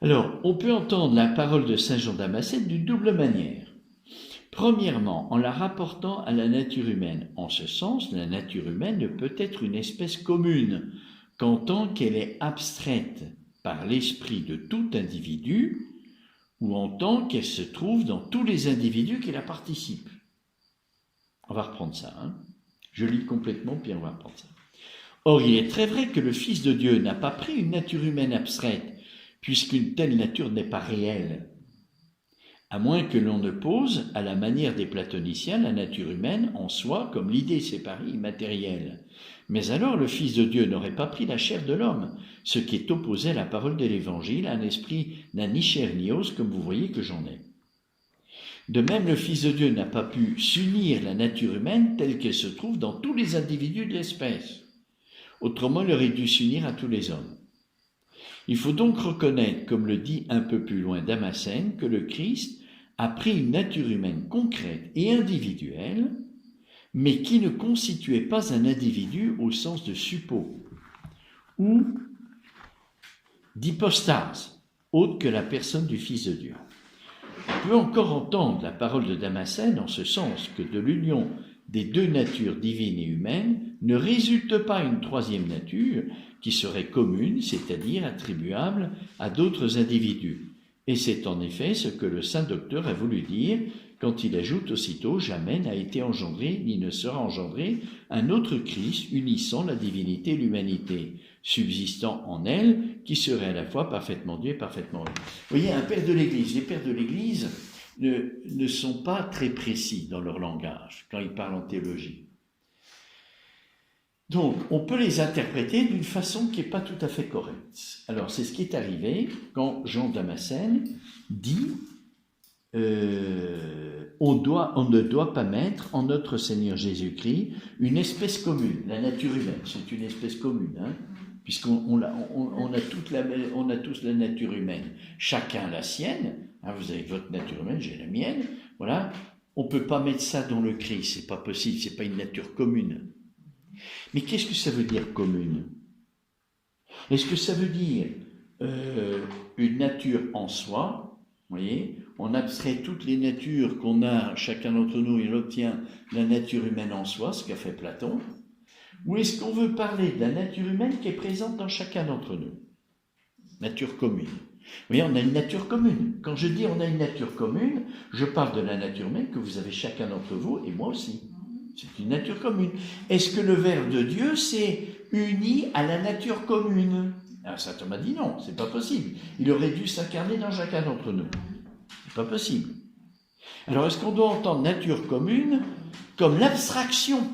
Alors, on peut entendre la parole de saint Jean Damascène d'une double manière. Premièrement, en la rapportant à la nature humaine. En ce sens, la nature humaine ne peut être une espèce commune qu'en tant qu'elle est abstraite par l'esprit de tout individu ou en tant qu'elle se trouve dans tous les individus qui la participent. On va reprendre ça. Hein. Je lis complètement, puis on va reprendre ça. Or, il est très vrai que le Fils de Dieu n'a pas pris une nature humaine abstraite, puisqu'une telle nature n'est pas réelle. À moins que l'on ne pose, à la manière des platoniciens, la nature humaine en soi comme l'idée séparée immatérielle. Mais alors le Fils de Dieu n'aurait pas pris la chair de l'homme, ce qui est opposé à la parole de l'Évangile. Un esprit n'a ni chair ni os, comme vous voyez que j'en ai. De même, le Fils de Dieu n'a pas pu s'unir la nature humaine telle qu'elle se trouve dans tous les individus de l'espèce. Autrement, il aurait dû s'unir à tous les hommes. Il faut donc reconnaître, comme le dit un peu plus loin Damascène, que le Christ a pris une nature humaine concrète et individuelle, mais qui ne constituait pas un individu au sens de suppôt ou d'hypostase, autre que la personne du Fils de Dieu. On peut encore entendre la parole de Damascène en ce sens que de l'union des deux natures divines et humaines ne résulte pas une troisième nature qui serait commune, c'est-à-dire attribuable à d'autres individus. Et c'est en effet ce que le saint docteur a voulu dire quand il ajoute aussitôt « Jamais n'a été engendré ni ne sera engendré un autre Christ unissant la divinité et l'humanité, subsistant en elle, qui serait à la fois parfaitement Dieu et parfaitement homme. » Vous voyez, un père de l'Église, les pères de l'Église ne sont pas très précis dans leur langage quand ils parlent en théologie. Donc, on peut les interpréter d'une façon qui n'est pas tout à fait correcte. Alors, c'est ce qui est arrivé quand Jean Damascène dit on ne doit pas mettre en notre Seigneur Jésus-Christ une espèce commune, la nature humaine. C'est une espèce commune, hein, puisqu'on a tous la nature humaine. Chacun la sienne. Hein, vous avez votre nature humaine, j'ai la mienne. Voilà. On ne peut pas mettre ça dans le Christ. C'est pas possible. C'est pas une nature commune. Mais qu'est-ce que ça veut dire commune? Est-ce que ça veut dire une nature en soi? Vous voyez, on abstrait toutes les natures qu'on a chacun d'entre nous et on obtient la nature humaine en soi, ce qu'a fait Platon. Ou est-ce qu'on veut parler de la nature humaine qui est présente dans chacun d'entre nous? Nature commune. Vous voyez, on a une nature commune. Quand je dis on a une nature commune, je parle de la nature humaine que vous avez chacun d'entre vous et moi aussi. C'est une nature commune. Est-ce que le Verbe de Dieu s'est uni à la nature commune? Alors, saint Thomas dit non, c'est pas possible. Il aurait dû s'incarner dans chacun d'entre nous. C'est pas possible. Alors, est-ce qu'on doit entendre nature commune comme l'abstraction?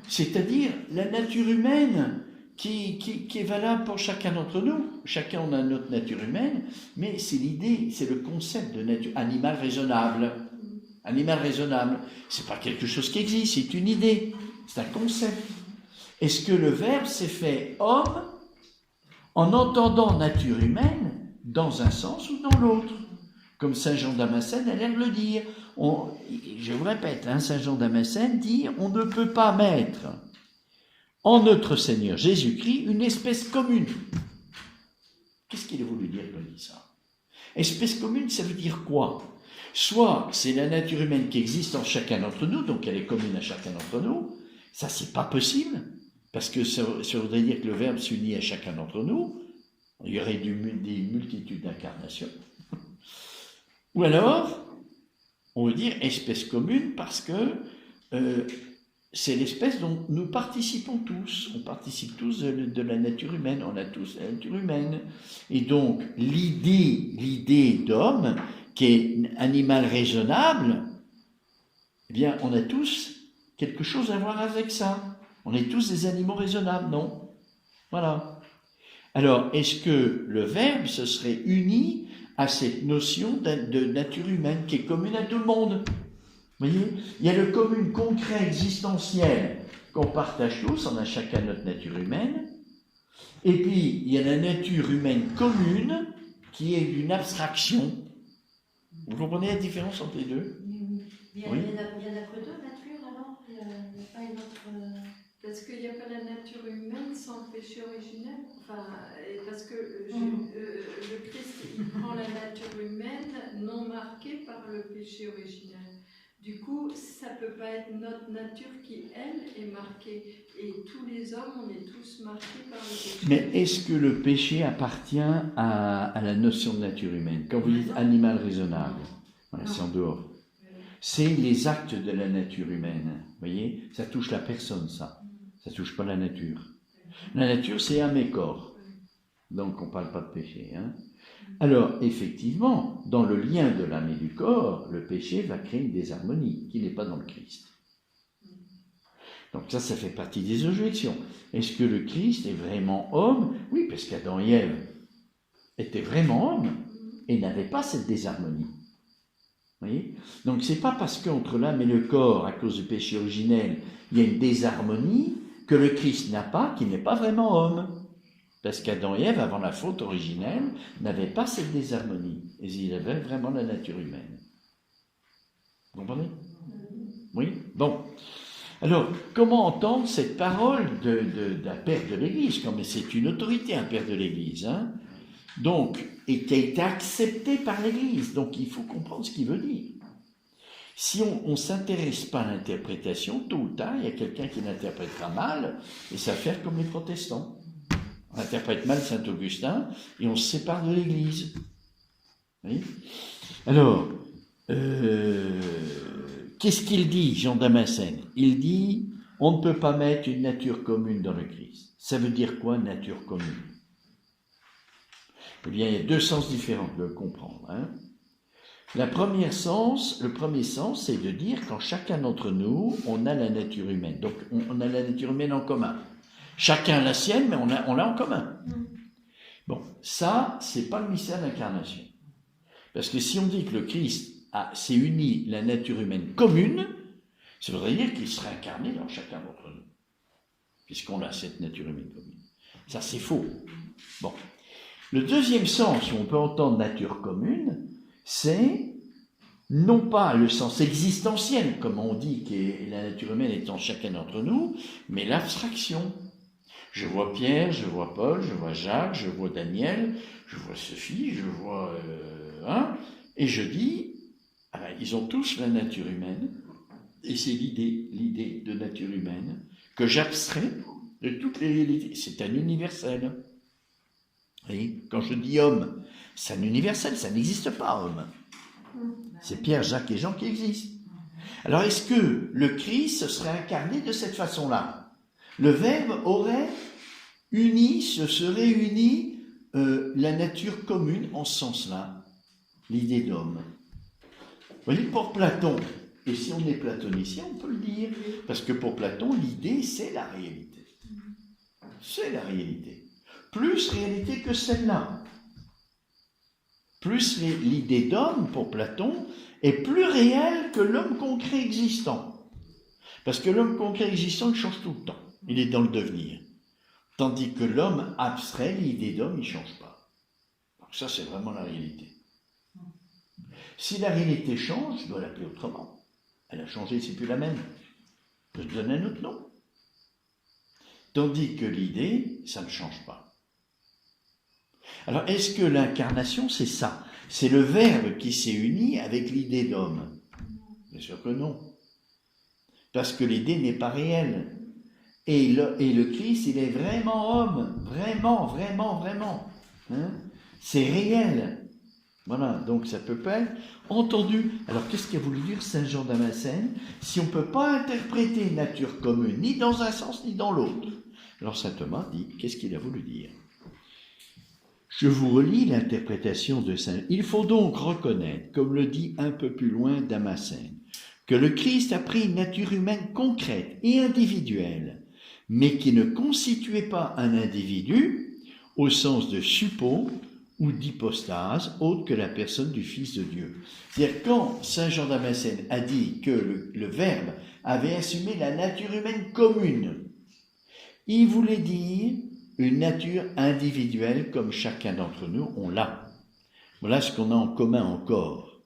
C'est-à-dire la nature humaine qui est valable pour chacun d'entre nous. Chacun on a notre nature humaine, mais c'est l'idée, c'est le concept de nature animal raisonnable. Animal raisonnable, c'est pas quelque chose qui existe, c'est une idée, c'est un concept. Est-ce que le Verbe s'est fait homme en entendant nature humaine dans un sens ou dans l'autre? Comme saint Jean Damascène a l'air de le dire. Je vous répète, hein, saint Jean Damascène dit on ne peut pas mettre en notre Seigneur Jésus-Christ une espèce commune. Qu'est-ce qu'il a voulu dire quand il dit ça? Espèce commune, ça veut dire quoi? Soit c'est la nature humaine qui existe en chacun d'entre nous, donc elle est commune à chacun d'entre nous. Ça, c'est pas possible, parce que ça voudrait dire que le Verbe s'unit à chacun d'entre nous. Il y aurait des multitudes d'incarnations. Ou alors, on veut dire espèce commune parce que c'est l'espèce dont nous participons tous. On participe tous de la nature humaine, on a tous la nature humaine. Et donc, l'idée d'homme, qui est animal raisonnable, eh bien, on a tous quelque chose à voir avec ça. On est tous des animaux raisonnables, non? Voilà. Alors, est-ce que le Verbe se serait uni à cette notion de nature humaine qui est commune à tout le monde? Vous voyez? Il y a le commun concret existentiel qu'on partage tous, on a chacun notre nature humaine, et puis il y a la nature humaine commune qui est une abstraction. Vous comprenez la différence entre les deux?
Il n'y en a que deux natures alors? Il n'y a pas une autre.
Parce qu'il n'y a pas la nature humaine sans le péché originel. Enfin, parce que le Christ, il prend la nature humaine non marquée par le péché originel. Du coup, ça ne peut pas être notre nature qui, elle, est marquée. Et tous les hommes, on est tous marqués par le péché.
Mais est-ce que le péché appartient à la notion de nature humaine? Quand vous dites animal raisonnable, voilà, c'est en dehors. C'est les actes de la nature humaine. Vous voyez, ça touche la personne, ça. Ça ne touche pas la nature. La nature, c'est âme et corps. Donc, on ne parle pas de péché. Hein. Alors, effectivement, dans le lien de l'âme et du corps, le péché va créer une désharmonie qui n'est pas dans le Christ. Donc ça fait partie des objections. Est-ce que le Christ est vraiment homme? Oui, parce qu'Adam et Ève étaient vraiment hommes et n'avaient pas cette désharmonie. Vous voyez? Donc c'est pas parce qu'entre l'âme et le corps, à cause du péché originel, il y a une désharmonie que le Christ n'a pas, qu'il n'est pas vraiment homme. Parce qu'Adam et Ève, avant la faute originelle, n'avaient pas cette désharmonie. Et ils avaient vraiment la nature humaine. Vous comprenez? Oui? Bon. Alors, comment entendre cette parole d'un père de l'Église? Comme c'est une autorité, un père de l'Église. Hein? Donc, et qui a été accepté par l'Église. Donc, il faut comprendre ce qu'il veut dire. Si on ne s'intéresse pas à l'interprétation, tôt ou tard, il y a quelqu'un qui l'interprétera mal, et ça va faire comme les protestants. On interprète mal Saint-Augustin, et on se sépare de l'Église. Oui. Alors, qu'est-ce qu'il dit, Jean Damascène? Il dit, on ne peut pas mettre une nature commune dans le Christ. Ça veut dire quoi, nature commune? Eh bien, il y a deux sens différents de le comprendre. Hein. Le premier sens, c'est de dire qu'en chacun d'entre nous, on a la nature humaine. Donc, on a la nature humaine en commun. Chacun a la sienne, mais on l'a en commun. Bon, ça, c'est pas le mystère de l'incarnation. Parce que si on dit que le Christ s'est uni la nature humaine commune, ça voudrait dire qu'il serait incarné dans chacun d'entre nous. Puisqu'on a cette nature humaine commune. Ça, c'est faux. Bon. Le deuxième sens où on peut entendre nature commune, c'est non pas le sens existentiel, comme on dit que la nature humaine est en chacun d'entre nous, mais l'abstraction. Je vois Pierre, je vois Paul, je vois Jacques, je vois Daniel, je vois Sophie, je vois... et je dis, ils ont tous la nature humaine, et c'est l'idée de nature humaine, que j'abstrais de toutes les réalités. C'est un universel. Et quand je dis homme, c'est un universel, ça n'existe pas, homme. C'est Pierre, Jacques et Jean qui existent. Alors, est-ce que le Christ se serait incarné de cette façon-là? Le Verbe aurait se serait uni la nature commune en ce sens-là, l'idée d'homme. Vous voyez, pour Platon, et si on est platonicien, on peut le dire, parce que pour Platon, l'idée, c'est la réalité. C'est la réalité. Plus réalité que celle-là. Plus l'idée d'homme, pour Platon, est plus réelle que l'homme concret existant. Parce que l'homme concret existant, il change tout le temps. Il est dans le devenir. Tandis que l'homme abstrait, l'idée d'homme, il ne change pas. Donc ça, c'est vraiment la réalité. Si la réalité change, je dois l'appeler autrement. Elle a changé, c'est plus la même. Je donne un autre nom. Tandis que l'idée, ça ne change pas. Alors, est-ce que l'incarnation, c'est ça? C'est le Verbe qui s'est uni avec l'idée d'homme? Bien sûr que non. Parce que l'idée n'est pas réelle. Et le Christ, il est vraiment homme. Vraiment, vraiment, vraiment. Hein? C'est réel. Voilà, donc ça peut pas être entendu. Alors, qu'est-ce qu'a voulu dire Saint Jean Damascène? Si on ne peut pas interpréter nature commune, ni dans un sens, ni dans l'autre. Alors, saint Thomas dit, qu'est-ce qu'il a voulu dire? Je vous relis l'interprétation de Saint. Il faut donc reconnaître, comme le dit un peu plus loin Damascène, que le Christ a pris une nature humaine concrète et individuelle, mais qui ne constituait pas un individu au sens de suppôt ou d'hypostase, autre que la personne du Fils de Dieu. C'est-à-dire, quand Saint Jean Damascène a dit que le Verbe avait assumé la nature humaine commune, il voulait dire une nature individuelle comme chacun d'entre nous, on l'a. Voilà ce qu'on a en commun encore,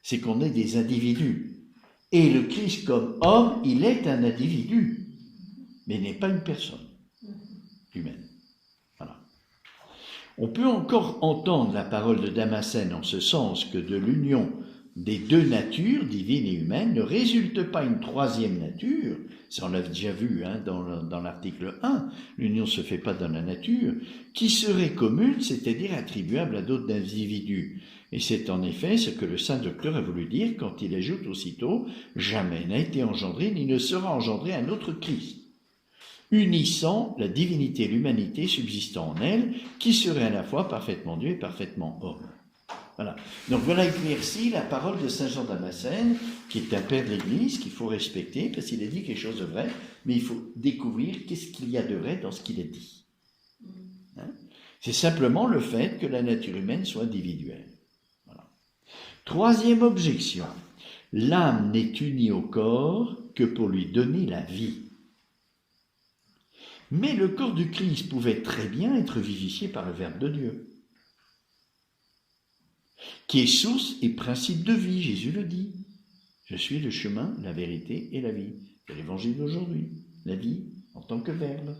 c'est qu'on est des individus. Et le Christ comme homme, il est un individu, mais il n'est pas une personne humaine. Voilà. On peut encore entendre la parole de Damascène en ce sens que de l'union des deux natures, divine et humaine, ne résulte pas une troisième nature. Ça, on l'a déjà vu dans l'article 1, l'union ne se fait pas dans la nature, qui serait commune, c'est-à-dire attribuable à d'autres individus. Et c'est en effet ce que le saint docteur a voulu dire quand il ajoute aussitôt « Jamais n'a été engendré ni ne sera engendré un autre Christ », unissant la divinité et l'humanité subsistant en elle, qui serait à la fois parfaitement Dieu et parfaitement homme. Voilà. Donc voilà éclairci la parole de saint Jean Damascène, qui est un père de l'Église, qu'il faut respecter, parce qu'il a dit quelque chose de vrai, mais il faut découvrir qu'est-ce qu'il y a de vrai dans ce qu'il a dit. C'est simplement le fait que la nature humaine soit individuelle. Voilà. Troisième objection, l'âme n'est unie au corps que pour lui donner la vie. Mais le corps du Christ pouvait très bien être vivifié par le Verbe de Dieu, qui est source et principe de vie, Jésus le dit. Je suis le chemin, la vérité et la vie. C'est l'évangile d'aujourd'hui, la vie en tant que verbe.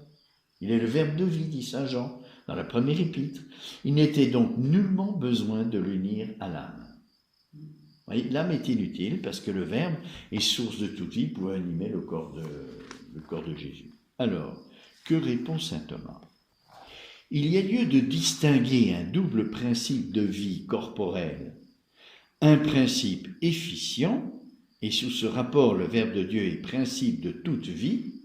Il est le verbe de vie, dit saint Jean, dans la première épître. Il n'était donc nullement besoin de l'unir à l'âme. L'âme est inutile parce que le verbe est source de toute vie pour animer le corps de Jésus. Alors, que répond saint Thomas ? Il y a lieu de distinguer un double principe de vie corporelle, un principe efficient, et sous ce rapport le Verbe de Dieu est principe de toute vie,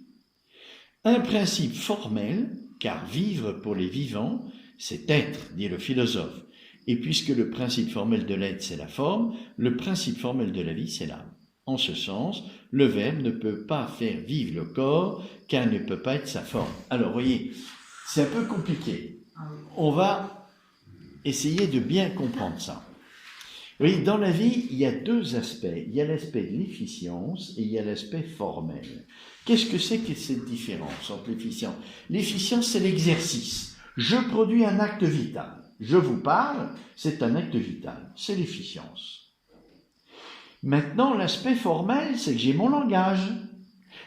un principe formel, car vivre pour les vivants, c'est être, dit le philosophe, et puisque le principe formel de l'être c'est la forme, le principe formel de la vie c'est l'âme. En ce sens, le Verbe ne peut pas faire vivre le corps, car il ne peut pas être sa forme. Alors, voyez, c'est un peu compliqué. On va essayer de bien comprendre ça. Vous voyez, dans la vie, il y a deux aspects. Il y a l'aspect de l'efficience et il y a l'aspect formel. Qu'est-ce que c'est que cette différence entre l'efficience ? L'efficience, c'est l'exercice. Je produis un acte vital. Je vous parle, c'est un acte vital. C'est l'efficience. Maintenant, l'aspect formel, c'est que j'ai mon langage.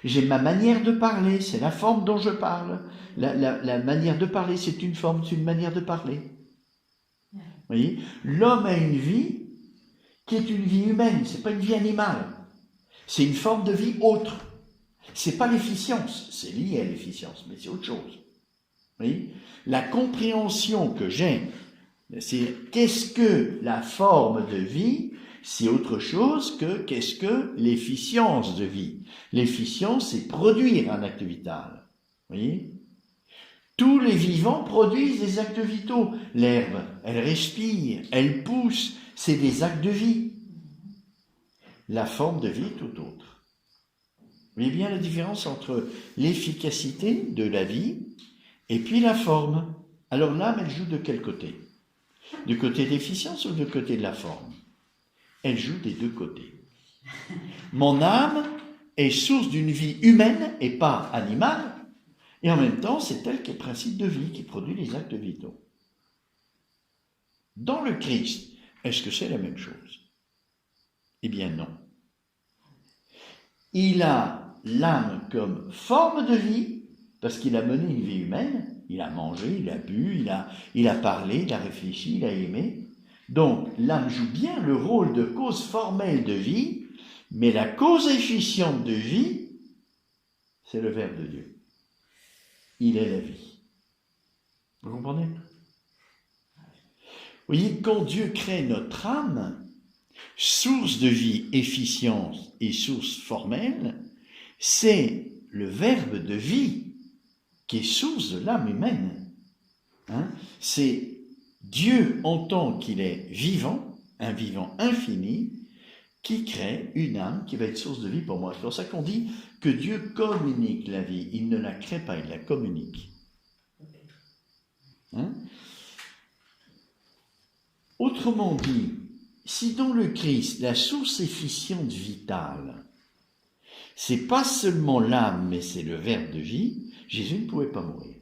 J'ai ma manière de parler, c'est la forme dont je parle. La manière de parler, c'est une forme, c'est une manière de parler. Vous voyez ? L'homme a une vie qui est une vie humaine, c'est pas une vie animale. C'est une forme de vie autre. C'est pas l'efficience, c'est lié à l'efficience, mais c'est autre chose. Vous voyez ? La compréhension que j'ai, c'est qu'est-ce que la forme de vie, c'est autre chose que qu'est-ce que l'efficience de vie. L'efficience, c'est produire un acte vital. Vous voyez ? Tous les vivants produisent des actes vitaux. L'herbe, elle respire, elle pousse, c'est des actes de vie. La forme de vie est tout autre. Vous voyez bien la différence entre l'efficacité de la vie et puis la forme. Alors l'âme, elle joue de quel côté ? Du côté de l'efficience ou du côté de la forme ? Elle joue des deux côtés. Mon âme est source d'une vie humaine et pas animale, et en même temps, c'est elle qui est principe de vie, qui produit les actes vitaux. Dans le Christ, est-ce que c'est la même chose ? Eh bien non. Il a l'âme comme forme de vie, parce qu'il a mené une vie humaine, il a mangé, il a bu, il a parlé, il a réfléchi, il a aimé. Donc, l'âme joue bien le rôle de cause formelle de vie, mais la cause efficiente de vie, c'est le Verbe de Dieu. Il est la vie. Vous comprenez ? Vous voyez, quand Dieu crée notre âme, source de vie, efficience et source formelle, c'est le Verbe de vie qui est source de l'âme humaine. C'est Dieu en tant qu'il est vivant, un vivant infini, qui crée une âme qui va être source de vie pour moi. C'est pour ça qu'on dit que Dieu communique la vie. Il ne la crée pas, il la communique. Autrement dit, si dans le Christ, la source efficiente vitale, c'est pas seulement l'âme, mais c'est le Verbe de vie, Jésus ne pouvait pas mourir.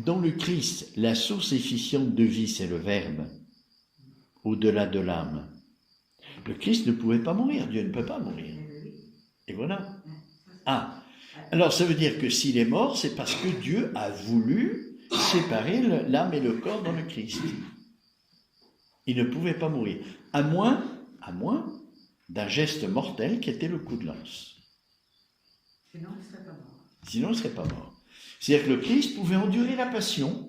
Dans le Christ, la source efficiente de vie, c'est le Verbe, au-delà de l'âme, le Christ ne pouvait pas mourir, Dieu ne peut pas mourir. Et voilà. Ah, alors ça veut dire que s'il est mort, c'est parce que Dieu a voulu séparer l'âme et le corps dans le Christ. Il ne pouvait pas mourir, à moins d'un geste mortel qui était le coup de lance.
Sinon, il ne serait pas mort.
Sinon, il ne serait pas mort. C'est-à-dire que le Christ pouvait endurer la passion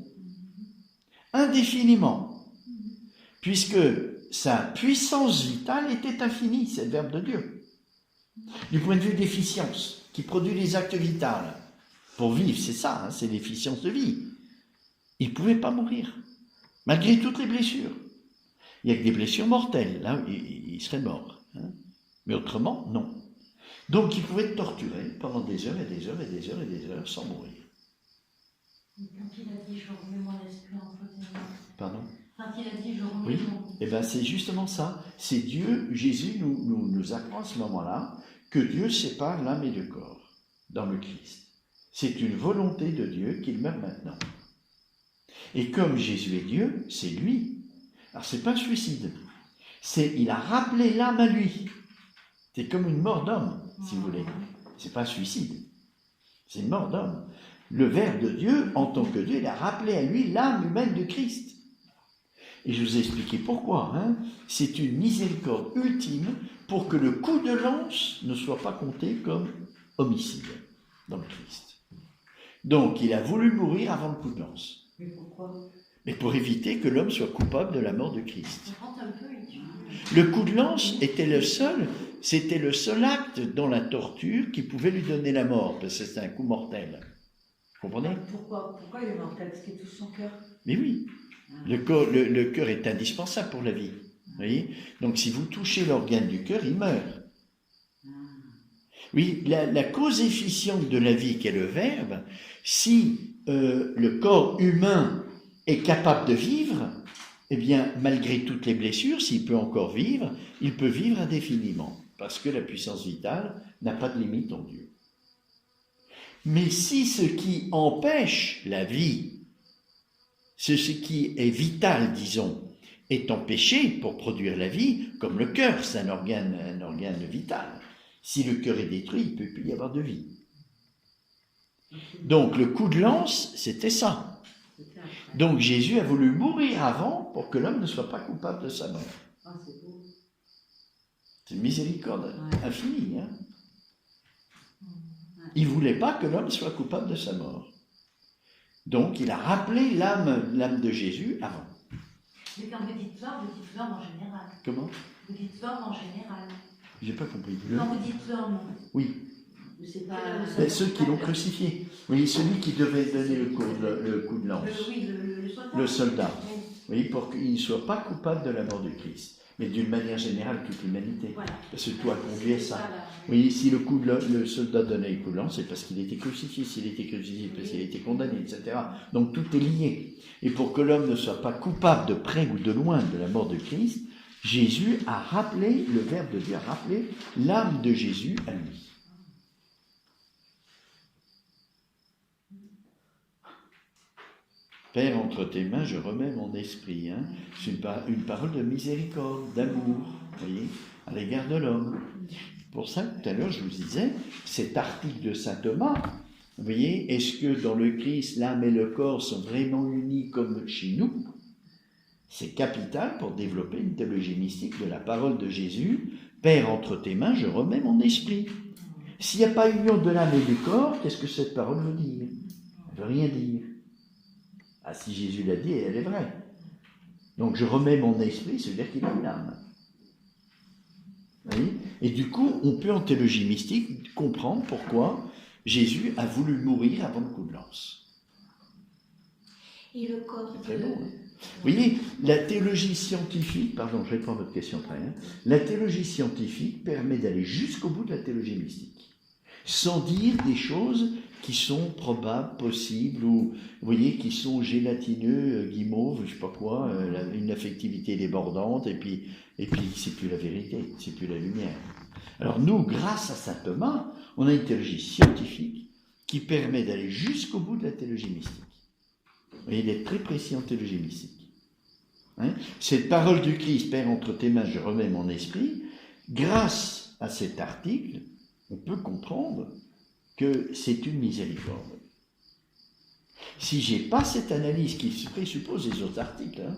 indéfiniment, puisque sa puissance vitale était infinie, c'est le Verbe de Dieu. Du point de vue d'efficience, qui produit les actes vitaux. Pour vivre, c'est ça, c'est l'efficience de vie. Il ne pouvait pas mourir, malgré toutes les blessures. Il n'y a que des blessures mortelles, là, il serait mort. Mais autrement, non. Donc, il pouvait être torturé pendant des heures et des heures et des heures et des heures sans mourir.
Quand il a dit « je remets mon esprit entre tes mains »,
Pardon ?
quand il a dit « je remets
Oui.
mon... »
Eh bien, c'est justement ça. C'est Dieu, Jésus nous apprend à ce moment-là que Dieu sépare l'âme et le corps dans le Christ. C'est une volonté de Dieu qu'il meurt maintenant. Et comme Jésus est Dieu, c'est lui. Alors, c'est pas un suicide. Il a rappelé l'âme à lui. C'est comme une mort d'homme, si vous voulez. C'est pas un suicide. C'est une mort d'homme. Le Verbe de Dieu, en tant que Dieu, il a rappelé à lui l'âme humaine de Christ. Et je vous ai expliqué pourquoi. C'est une miséricorde ultime pour que le coup de lance ne soit pas compté comme homicide dans le Christ. Donc, il a voulu mourir avant le coup de lance.
Mais pourquoi ?
Mais pour éviter que l'homme soit coupable de la mort de Christ.
On rentre un peu et tu...
Le coup de lance c'était le seul acte dans la torture qui pouvait lui donner la mort, parce que c'était un coup mortel. Vous comprenez ?
Pourquoi il est mortel ? Parce qu'il touche son cœur.
Mais oui, le cœur est indispensable pour la vie. Vous voyez ? Donc si vous touchez l'organe du cœur, il meurt. Oui, la cause efficiente de la vie qu'est le Verbe, si le corps humain est capable de vivre, eh bien, malgré toutes les blessures, s'il peut encore vivre, il peut vivre indéfiniment, parce que la puissance vitale n'a pas de limite en Dieu. Mais si ce qui empêche la vie, ce qui est vital, disons, est empêché pour produire la vie, comme le cœur, c'est un organe vital. Si le cœur est détruit, il ne peut plus y avoir de vie. Donc le coup de lance, c'était ça. Donc Jésus a voulu mourir avant pour que l'homme ne soit pas coupable de sa mort.
Ah, c'est beau.
C'est une miséricorde infinie. Il ne voulait pas que l'homme soit coupable de sa mort. Donc il a rappelé l'âme de Jésus avant.
Mais quand vous dites l'homme en général.
Comment ?
Vous dites l'homme en général.
J'ai pas compris.
Quand vous dites l'homme,
Oui.
c'est pas...
Mais ceux qui l'ont crucifié. Oui, celui qui devait donner le coup de lance.
Oui, le soldat.
Le soldat. Oui, pour qu'il ne soit pas coupable de la mort de Christ. Mais d'une manière générale, toute l'humanité.
Voilà.
Parce que tout a conduit à ça.
Voilà.
Oui, si le soldat donnait le coup de lance, c'est parce qu'il était crucifié. S'il était crucifié, parce qu'il a été condamné, etc. Donc tout est lié. Et pour que l'homme ne soit pas coupable de près ou de loin de la mort de Christ, Jésus a rappelé, le Verbe de Dieu a rappelé l'âme de Jésus à lui. Père, entre tes mains, je remets mon esprit. C'est une parole de miséricorde, d'amour, vous voyez, à l'égard de l'homme. Pour ça, tout à l'heure, je vous disais, cet article de saint Thomas, vous voyez, est-ce que dans le Christ, l'âme et le corps sont vraiment unis comme chez nous ? C'est capital pour développer une théologie mystique de la parole de Jésus. Père, entre tes mains, je remets mon esprit. S'il n'y a pas union de l'âme et du corps, qu'est-ce que cette parole veut dire ? Elle ne veut rien dire. Ah, si Jésus l'a dit, elle est vraie. Donc je remets mon esprit, ça veut dire qu'il a une âme. Oui. Et du coup, on peut en théologie mystique comprendre pourquoi Jésus a voulu mourir avant le coup de lance.
Et le corps
C'est très beau. Vous voyez, la théologie scientifique, pardon, je réponds à votre question après, la théologie scientifique permet d'aller jusqu'au bout de la théologie mystique, sans dire des choses qui sont probables, possibles, ou, vous voyez, qui sont gélatineux, guimauve, je sais pas quoi, une affectivité débordante, et puis c'est plus la vérité, c'est plus la lumière. Alors nous, grâce à saint Thomas, on a une théologie scientifique qui permet d'aller jusqu'au bout de la théologie mystique. voyez, il est très précis en théologie mystique. Hein? Cette parole du Christ, Père, entre tes mains, je remets mon esprit, grâce à cet article, on peut comprendre que c'est une miséricorde. Si je n'ai pas cette analyse qui présuppose les autres articles, hein,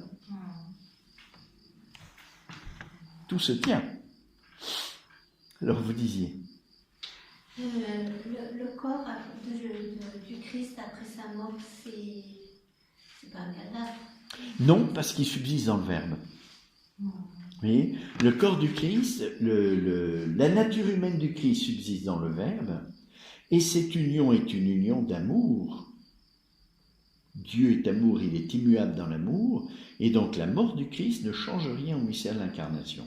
tout se tient. Alors vous disiez.
Le corps du Christ après sa mort, c'est pas un cadavre.
Non, parce qu'il subsiste dans le Verbe. Vous voyez, le corps du Christ, la nature humaine du Christ subsiste dans le Verbe, et cette union est une union d'amour. Dieu est amour, il est immuable dans l'amour, et donc la mort du Christ ne change rien au mystère de l'incarnation.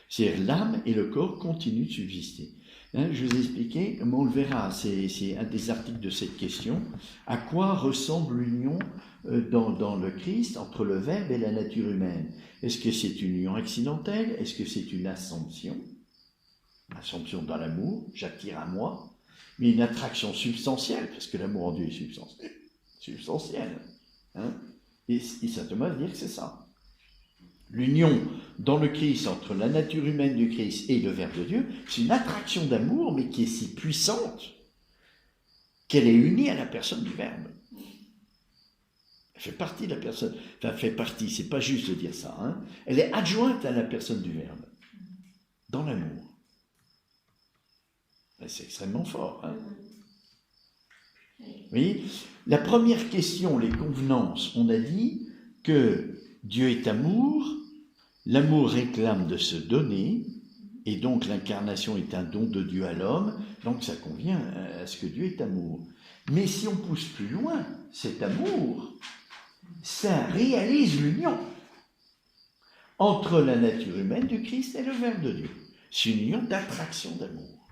C'est-à-dire l'âme et le corps continuent de subsister. Hein, je vous ai expliqué, on le verra, c'est un des articles de cette question, à quoi ressemble l'union dans le Christ entre le Verbe et la nature humaine. Est-ce que c'est une union accidentelle? Est-ce que c'est une assomption? Assomption dans l'amour, j'attire à moi, mais une attraction substantielle, parce que l'amour en Dieu est substantiel. Hein? Et saint Thomas va dire que c'est ça. L'union dans le Christ entre la nature humaine du Christ et le Verbe de Dieu, c'est une attraction d'amour, mais qui est si puissante qu'elle est unie à la personne du Verbe. Elle fait partie de la personne, enfin fait partie, c'est pas juste de dire ça, hein. Elle est adjointe à la personne du Verbe, dans l'amour. C'est extrêmement fort. Hein. Vous voyez, la première question, les convenances, on a dit que Dieu est amour, l'amour réclame de se donner, et donc l'incarnation est un don de Dieu à l'homme, donc ça convient à ce que Dieu est amour. Mais si on pousse plus loin, cet amour, ça réalise l'union entre la nature humaine du Christ et le Verbe de Dieu. C'est une union d'attraction d'amour,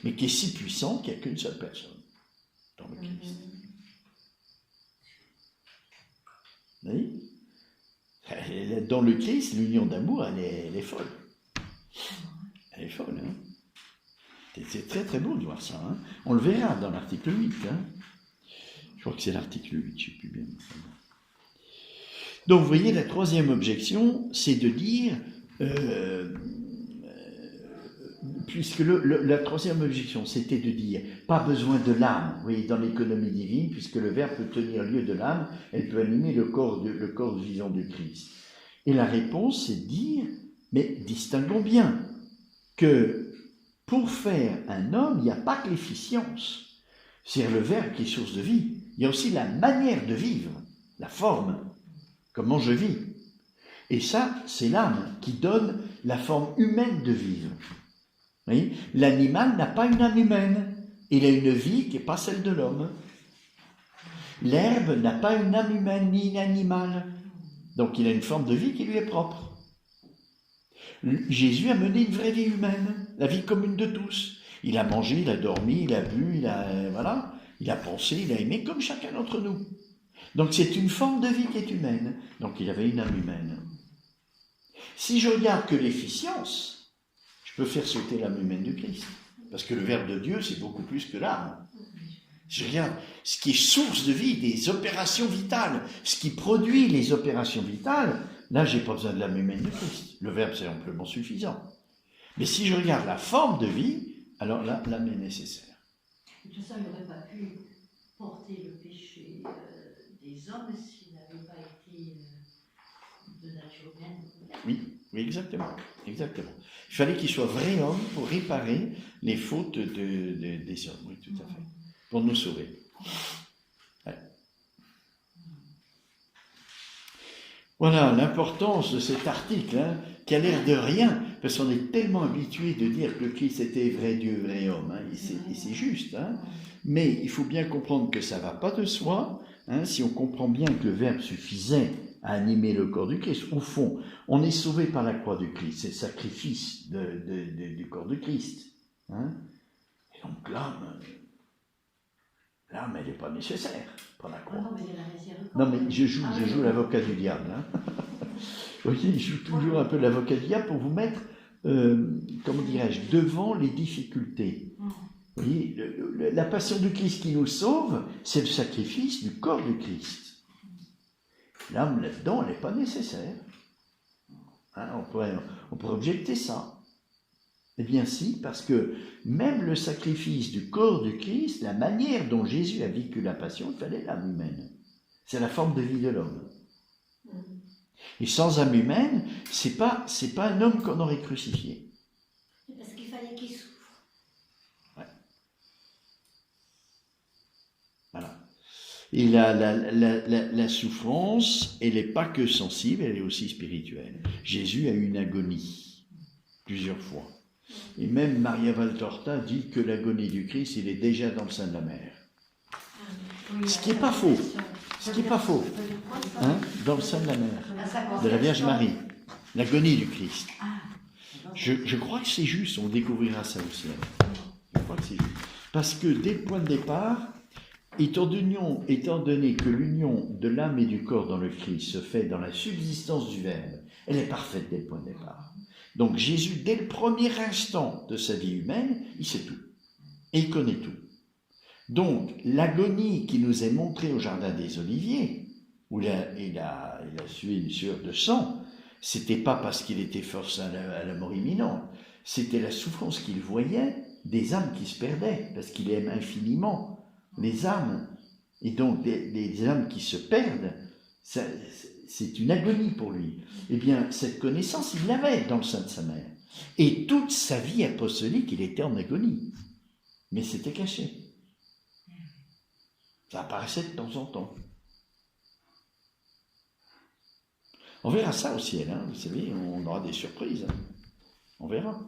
mais qui est si puissante qu'il n'y a qu'une seule personne dans le Christ. Vous voyez ? Dans le Christ, l'union d'amour, elle est folle. Elle est folle. Hein. C'est très très beau de voir ça. Hein. On le verra dans l'article 8. Hein. Je crois que c'est l'article 8, je ne sais plus bien. Donc vous voyez, la troisième objection, c'est de dire, puisque la troisième objection, c'était de dire, pas besoin de l'âme, vous voyez, dans l'économie divine, puisque le Verbe peut tenir lieu de l'âme, elle peut animer le corps vivant du Christ. Et la réponse, c'est de dire, mais distinguons bien que pour faire un homme, il n'y a pas que l'efficience, c'est-à-dire le Verbe qui est source de vie, il y a aussi la manière de vivre, la forme, comment je vis. Et ça, c'est l'âme qui donne la forme humaine de vivre. Vous voyez, l'animal n'a pas une âme humaine, il a une vie qui n'est pas celle de l'homme. L'herbe n'a pas une âme humaine ni une animale, donc il a une forme de vie qui lui est propre. Jésus a mené une vraie vie humaine, la vie commune de tous. Il a mangé, il a dormi, il a bu, il a pensé, il a aimé comme chacun d'entre nous. Donc c'est une forme de vie qui est humaine, donc il avait une âme humaine. Si je regarde que l'efficience, je peux faire sauter l'âme humaine du Christ. Parce que le Verbe de Dieu, c'est beaucoup plus que l'âme. Je regarde ce qui est source de vie, des opérations vitales, ce qui produit les opérations vitales, là, je n'ai pas besoin de l'âme humaine du Christ. Le Verbe, c'est amplement suffisant. Mais si je regarde la forme de vie, alors là, l'âme est nécessaire.
De toute façon, il n'aurait pas pu porter le péché des hommes s'il n'avait pas été de nature humaine.
Oui, exactement. Il fallait qu'il soit vrai homme pour réparer les fautes des hommes. Oui, tout à fait. Pour nous sauver. Ouais. Voilà l'importance de cet article, hein, qui a l'air de rien, parce qu'on est tellement habitué de dire que le Christ était vrai Dieu, vrai homme, hein, et c'est juste. Hein, mais il faut bien comprendre que ça ne va pas de soi. Hein, si on comprend bien que le Verbe suffisait à animer le corps du Christ, au fond, on est sauvé par la croix du Christ, c'est le sacrifice du corps du Christ. Hein, et donc l'âme, elle n'est pas nécessaire pour la croix.
Non, mais il y a la miséricorde.
Non, mais je joue l'avocat du diable. Hein. Vous voyez, je joue toujours un peu l'avocat du diable pour vous mettre, comment dirais-je, devant les difficultés. Vous voyez, la passion du Christ qui nous sauve, c'est le sacrifice du corps du Christ. L'âme là-dedans, elle n'est pas nécessaire. Hein, on pourrait objecter ça. Eh bien si, parce que même le sacrifice du corps du Christ, la manière dont Jésus a vécu la passion, il fallait l'âme humaine. C'est la forme de vie de l'homme. Et sans âme humaine, c'est pas un homme qu'on aurait crucifié.
C'est parce qu'il fallait qu'il souffre.
Voilà. Et la souffrance, elle n'est pas que sensible, elle est aussi spirituelle. Jésus a eu une agonie, plusieurs fois. Et même Maria Valtorta dit que l'agonie du Christ, il est déjà dans le sein de la mère. Ce qui n'est pas faux. Ce qui n'est pas faux. Hein, dans le sein de la mère, de la Vierge Marie. L'agonie du Christ. Je crois que c'est juste, on découvrira ça au ciel. Je crois que c'est juste. Parce que dès le point de départ, étant donné que l'union de l'âme et du corps dans le Christ se fait dans la subsistance du Verbe, elle est parfaite dès le point de départ. Donc Jésus, dès le premier instant de sa vie humaine, il sait tout. Et il connaît tout. Donc l'agonie qui nous est montrée au Jardin des Oliviers, où il a sué une sueur de sang, c'était pas parce qu'il était force à la mort imminente, c'était la souffrance qu'il voyait des âmes qui se perdaient, parce qu'il aime infiniment les âmes. Et donc des âmes qui se perdent, c'est une agonie pour lui. Eh bien, cette connaissance, il l'avait dans le sein de sa mère. Et toute sa vie apostolique, il était en agonie. Mais c'était caché. Ça apparaissait de temps en temps. On verra ça au ciel, hein. Vous savez, on aura des surprises. Hein. On verra.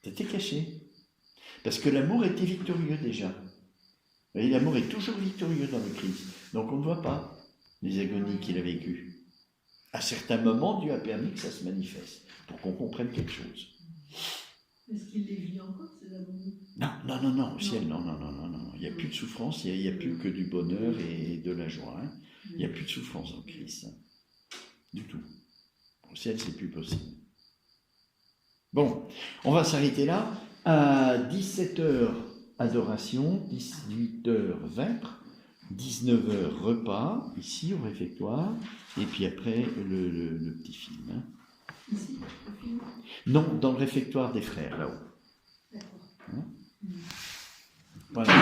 C'était caché. Parce que l'amour était victorieux déjà. Vous voyez, l'amour est toujours victorieux dans le Christ. Donc on ne voit pas les agonies qu'il a vécues. À certains moments, Dieu a permis que ça se manifeste, pour qu'on comprenne quelque chose.
Est-ce qu'il les vit encore, ces agonies?
Non, au ciel, non. Il n'y a plus de souffrance, il n'y a plus que du bonheur et de la joie. Hein. Il n'y a plus de souffrance en Christ. Hein. Du tout. Au ciel, c'est plus possible. Bon, on va s'arrêter là. À 17h, adoration, 18h, vêpres, 19h, repas, ici au réfectoire, et puis après le petit film. Hein.
Ici, le film?
Non, dans le réfectoire des frères, là-haut.
D'accord.
Hein? Voilà.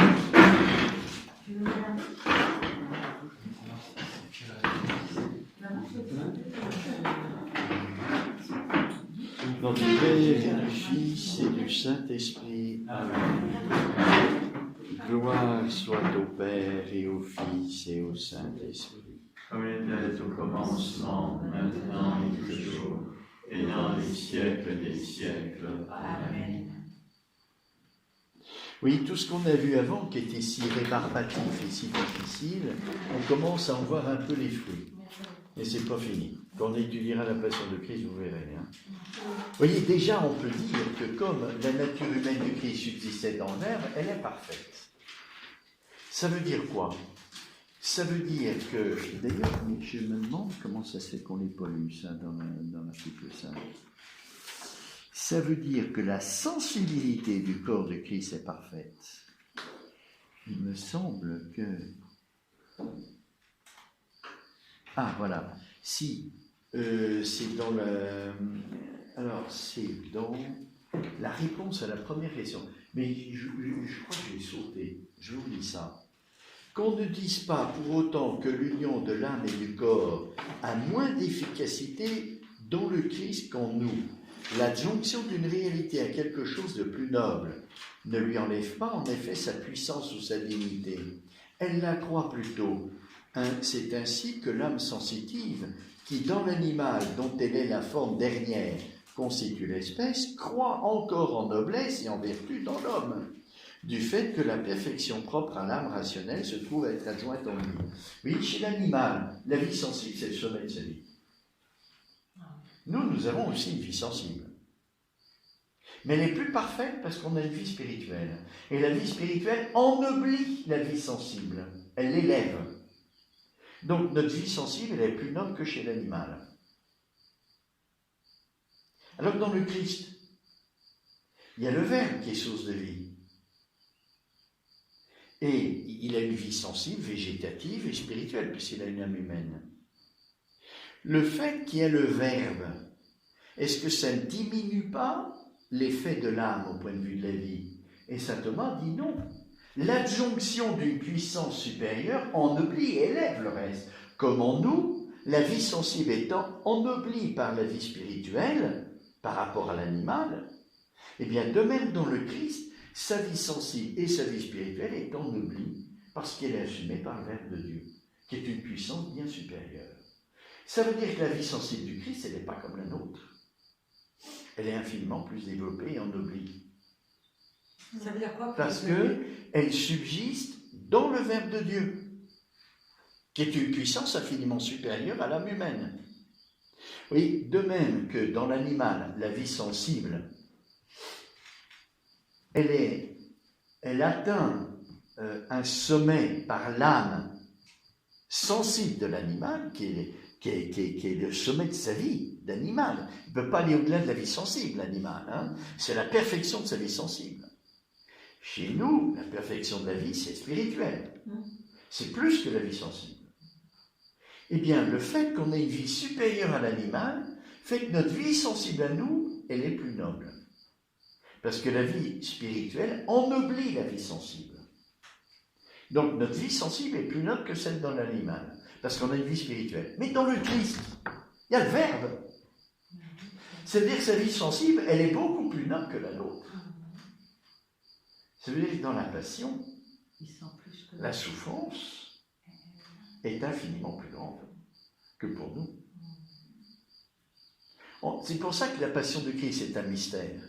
Dans du Père et du Fils et du Saint-Esprit. Amen. Gloire soit au Père et au Fils et au Saint-Esprit.
Comme il était au commencement, maintenant et toujours, et dans les siècles des siècles. Amen.
Oui, tout ce qu'on a vu avant, qui était si rébarbatif et si difficile, on commence à en voir un peu les fruits. Et c'est pas fini. Quand on étudiera la Passion de Christ, vous verrez. Hein. Vous voyez, déjà, on peut dire que comme la nature humaine du Christ subsistait dans l'air, elle est parfaite. Ça veut dire quoi? Ça veut dire que, d'ailleurs, je me demande comment ça se fait qu'on les pollue, ça, dans l'article 5. Ça veut dire que la sensibilité du corps de Christ est parfaite. Il me semble que... Ah, voilà. Si, c'est dans la... Alors, c'est dans la réponse à la première question. Mais je crois que j'ai sauté. Je vous lis ça. Qu'on ne dise pas pour autant que l'union de l'âme et du corps a moins d'efficacité dans le Christ qu'en nous. L'adjonction d'une réalité à quelque chose de plus noble ne lui enlève pas en effet sa puissance ou sa dignité. Elle l'accroît plutôt. C'est ainsi que l'âme sensitive, qui dans l'animal dont elle est la forme dernière constitue l'espèce, croît encore en noblesse et en vertu dans l'homme, du fait que la perfection propre à l'âme rationnelle se trouve être adjointe en lui. Oui, chez l'animal, la vie sensible, c'est le sommet de sa vie. Nous avons aussi une vie sensible. Mais elle est plus parfaite parce qu'on a une vie spirituelle. Et la vie spirituelle ennoblit la vie sensible. Elle l'élève. Donc notre vie sensible, elle est plus noble que chez l'animal. Alors dans le Christ, il y a le Verbe qui est source de vie. Et il a une vie sensible, végétative et spirituelle, puisqu'il a une âme humaine. Le fait qu'il y ait le Verbe, est-ce que ça ne diminue pas l'effet de l'âme au point de vue de la vie? Et saint Thomas dit non. L'adjonction d'une puissance supérieure ennoblit et élève le reste. Comme en nous, la vie sensible étant ennoblie par la vie spirituelle, par rapport à l'animal, eh bien de même dans le Christ, sa vie sensible et sa vie spirituelle est ennoblie parce qu'elle est assumée par le Verbe de Dieu, qui est une puissance bien supérieure. Ça veut dire que la vie sensible du Christ, elle n'est pas comme la nôtre. Elle est infiniment plus développée et ennoblie.
Ça veut dire quoi?
Parce qu'elle subsiste dans le Verbe de Dieu, qui est une puissance infiniment supérieure à l'âme humaine. Oui, de même que dans l'animal, la vie sensible, elle atteint un sommet par l'âme sensible de l'animal, qui est le sommet de sa vie d'animal. Il ne peut pas aller au-delà de la vie sensible, l'animal. Hein. C'est la perfection de sa vie sensible. Chez nous, la perfection de la vie, c'est spirituel. C'est plus que la vie sensible. Eh bien, le fait qu'on ait une vie supérieure à l'animal fait que notre vie sensible à nous, elle est plus noble. Parce que la vie spirituelle ennoblit la vie sensible. Donc, notre vie sensible est plus noble que celle dans l'animal, parce qu'on a une vie spirituelle. Mais dans le Christ, il y a le Verbe. C'est-à-dire que sa vie sensible, elle est beaucoup plus noble que la nôtre. Ça veut dire que dans la passion, la souffrance est infiniment plus grande que pour nous. C'est pour ça que la passion de Christ est un mystère.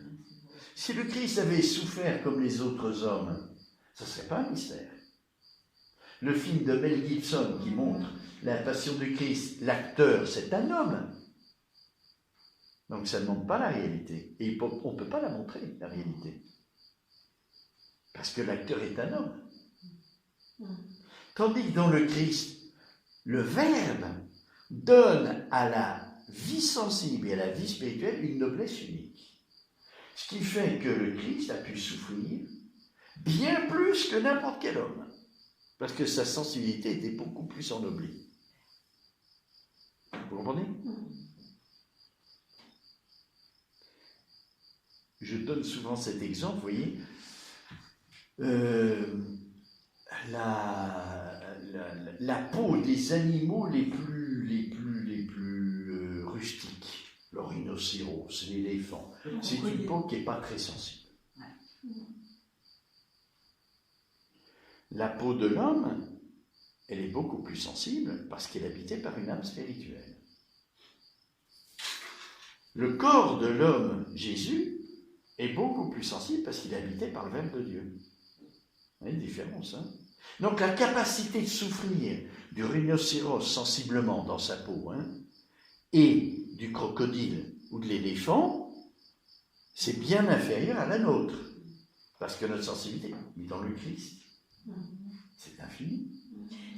Si le Christ avait souffert comme les autres hommes, ça ne serait pas un mystère. Le film de Mel Gibson qui montre la passion de Christ, l'acteur, c'est un homme. Donc ça ne montre pas la réalité. Et on ne peut pas la montrer, la réalité. Parce que l'acteur est un homme. Tandis que dans le Christ, le Verbe donne à la vie sensible et à la vie spirituelle une noblesse unique. Ce qui fait que le Christ a pu souffrir bien plus que n'importe quel homme. Parce que sa sensibilité était beaucoup plus ennoblie. Vous comprenez? Je donne souvent cet exemple, vous voyez. La peau des animaux les plus rustiques, le rhinocéros, l'éléphant, c'est une peau qui n'est pas très sensible. La peau de l'homme, elle est beaucoup plus sensible parce qu'elle est habitée par une âme spirituelle. Le corps de l'homme, Jésus, est beaucoup plus sensible parce qu'il est habité par le Verbe de Dieu. Vous voyez une différence, hein? Donc la capacité de souffrir du rhinocéros sensiblement dans sa peau, hein, et du crocodile ou de l'éléphant, c'est bien inférieur à la nôtre. Parce que notre sensibilité est dans le Christ. C'est infini.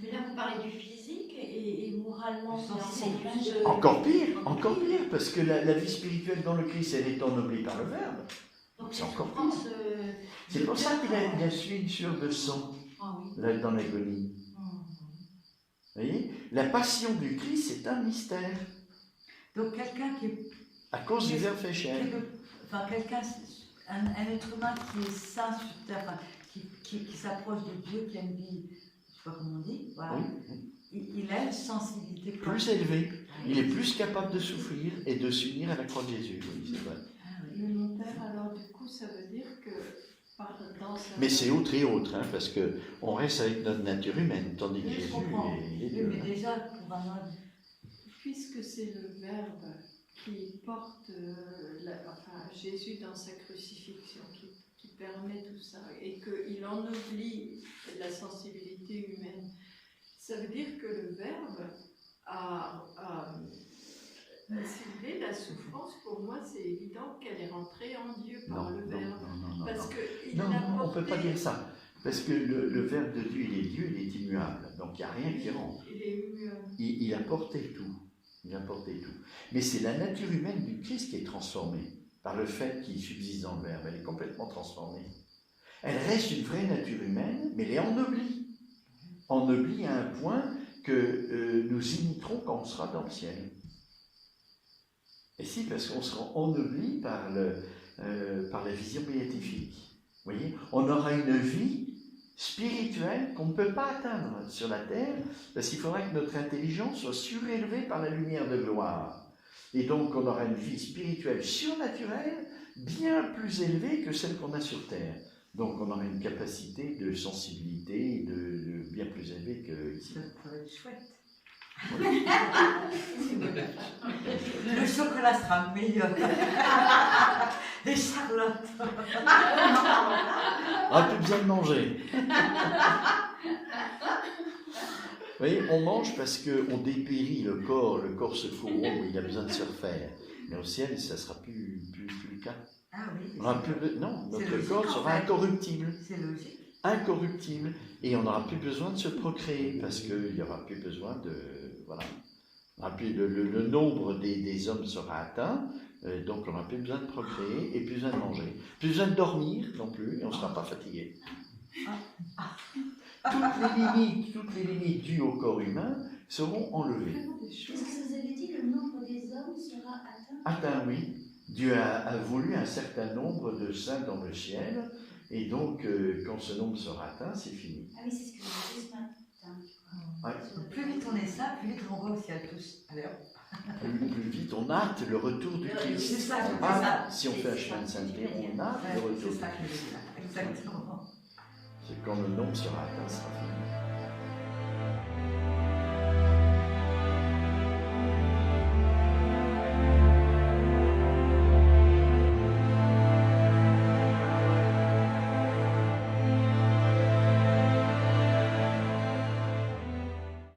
Mais là, vous parlez du physique et moralement, c'est
Encore pire, parce que la vie spirituelle dans le Christ, elle est ennoblie par le Verbe.
donc
c'est encore pire. C'est pour ça qu'il a su une sueur de sang là, dans l'agonie. Vous voyez? La passion du Christ, c'est un mystère.
Donc quelqu'un qui est...
À cause du Verbe fait chair.
Enfin, quelqu'un, un être humain qui est sain sur terre, enfin, qui s'approche de Dieu, qui a une vie, je ne sais pas comment on dit, voilà.
Oui.
Il a une sensibilité
Plus élevée. Il est plus capable de souffrir et de s'unir à la croix de Jésus. Oui, c'est vrai.
Mais mon père, alors du coup, ça veut dire que dans sa...
Mais c'est autre et autre, hein, parce qu'on reste avec notre nature humaine, tandis que
Oui, je
Jésus
comprends.
il est
Oui,
Dieu.
mais déjà, pour un homme...
Puisque c'est le Verbe qui porte Jésus dans sa crucifixion, qui permet tout ça, et qu'il ennoblit la sensibilité humaine, ça veut dire que le Verbe a soulevé la souffrance. Pour moi, c'est évident qu'elle est rentrée en Dieu par le Verbe. Parce que
Non, on ne peut pas dire ça. Parce que le Verbe de Dieu, il est Dieu, il est immuable. Donc il n'y a rien qui rentre.
Il est immuable.
Il a porté tout. Mais c'est la nature humaine du Christ qui est transformée par le fait qu'il subsiste dans le Verbe. Elle est complètement transformée. Elle reste une vraie nature humaine, mais elle est ennoblie. Ennoblie à un point que nous imiterons quand on sera dans le ciel. Et si, parce qu'on sera ennobli par la vision béatifique. Vous voyez, on aura une vie spirituelle qu'on ne peut pas atteindre sur la terre, parce qu'il faudra que notre intelligence soit surélevée par la lumière de gloire. Et donc, on aura une vie spirituelle surnaturelle, bien plus élevée que celle qu'on a sur terre. Donc, on aura une capacité de sensibilité de bien plus élevée qu'ici.
Ça pourrait être chouette. Le chocolat sera meilleur. Et Charlotte.
On n'a plus besoin de manger. Vous voyez, on mange parce qu'on dépérit le corps se fourre, il a besoin de se refaire. Mais au ciel, ça ne sera plus le cas.
Ah oui.
Non,
C'est
notre
logique,
corps sera
en fait.
incorruptible.
C'est logique.
Incorruptible. Et on n'aura plus besoin de se procréer, parce qu'il n'y aura plus besoin de... Voilà. On aura plus le nombre des hommes sera atteint, donc on n'aura plus besoin de procréer et plus besoin de manger. Plus besoin de dormir non plus, et on ne sera pas fatigué. Toutes les limites dues au corps humain seront enlevées.
Est-ce que vous avez dit que le nombre des hommes sera atteint?
Atteint, oui. Dieu a voulu un certain nombre de saints dans le ciel, et donc quand ce nombre sera atteint, c'est fini.
Ah oui, c'est ce que vous avez dit ce matin.
Ouais.
Plus vite on est ça, plus vite on va au ciel tous. Alors,
Plus vite on hâte le retour du
c'est
Christ.
ça, c'est
Ah,
ça.
si on fait un chemin de sainteté, on hâte le retour
C'est
du
ça que je
Christ.
veux dire. Exactement.
C'est quand le nombre sera atteint, ce sera fini.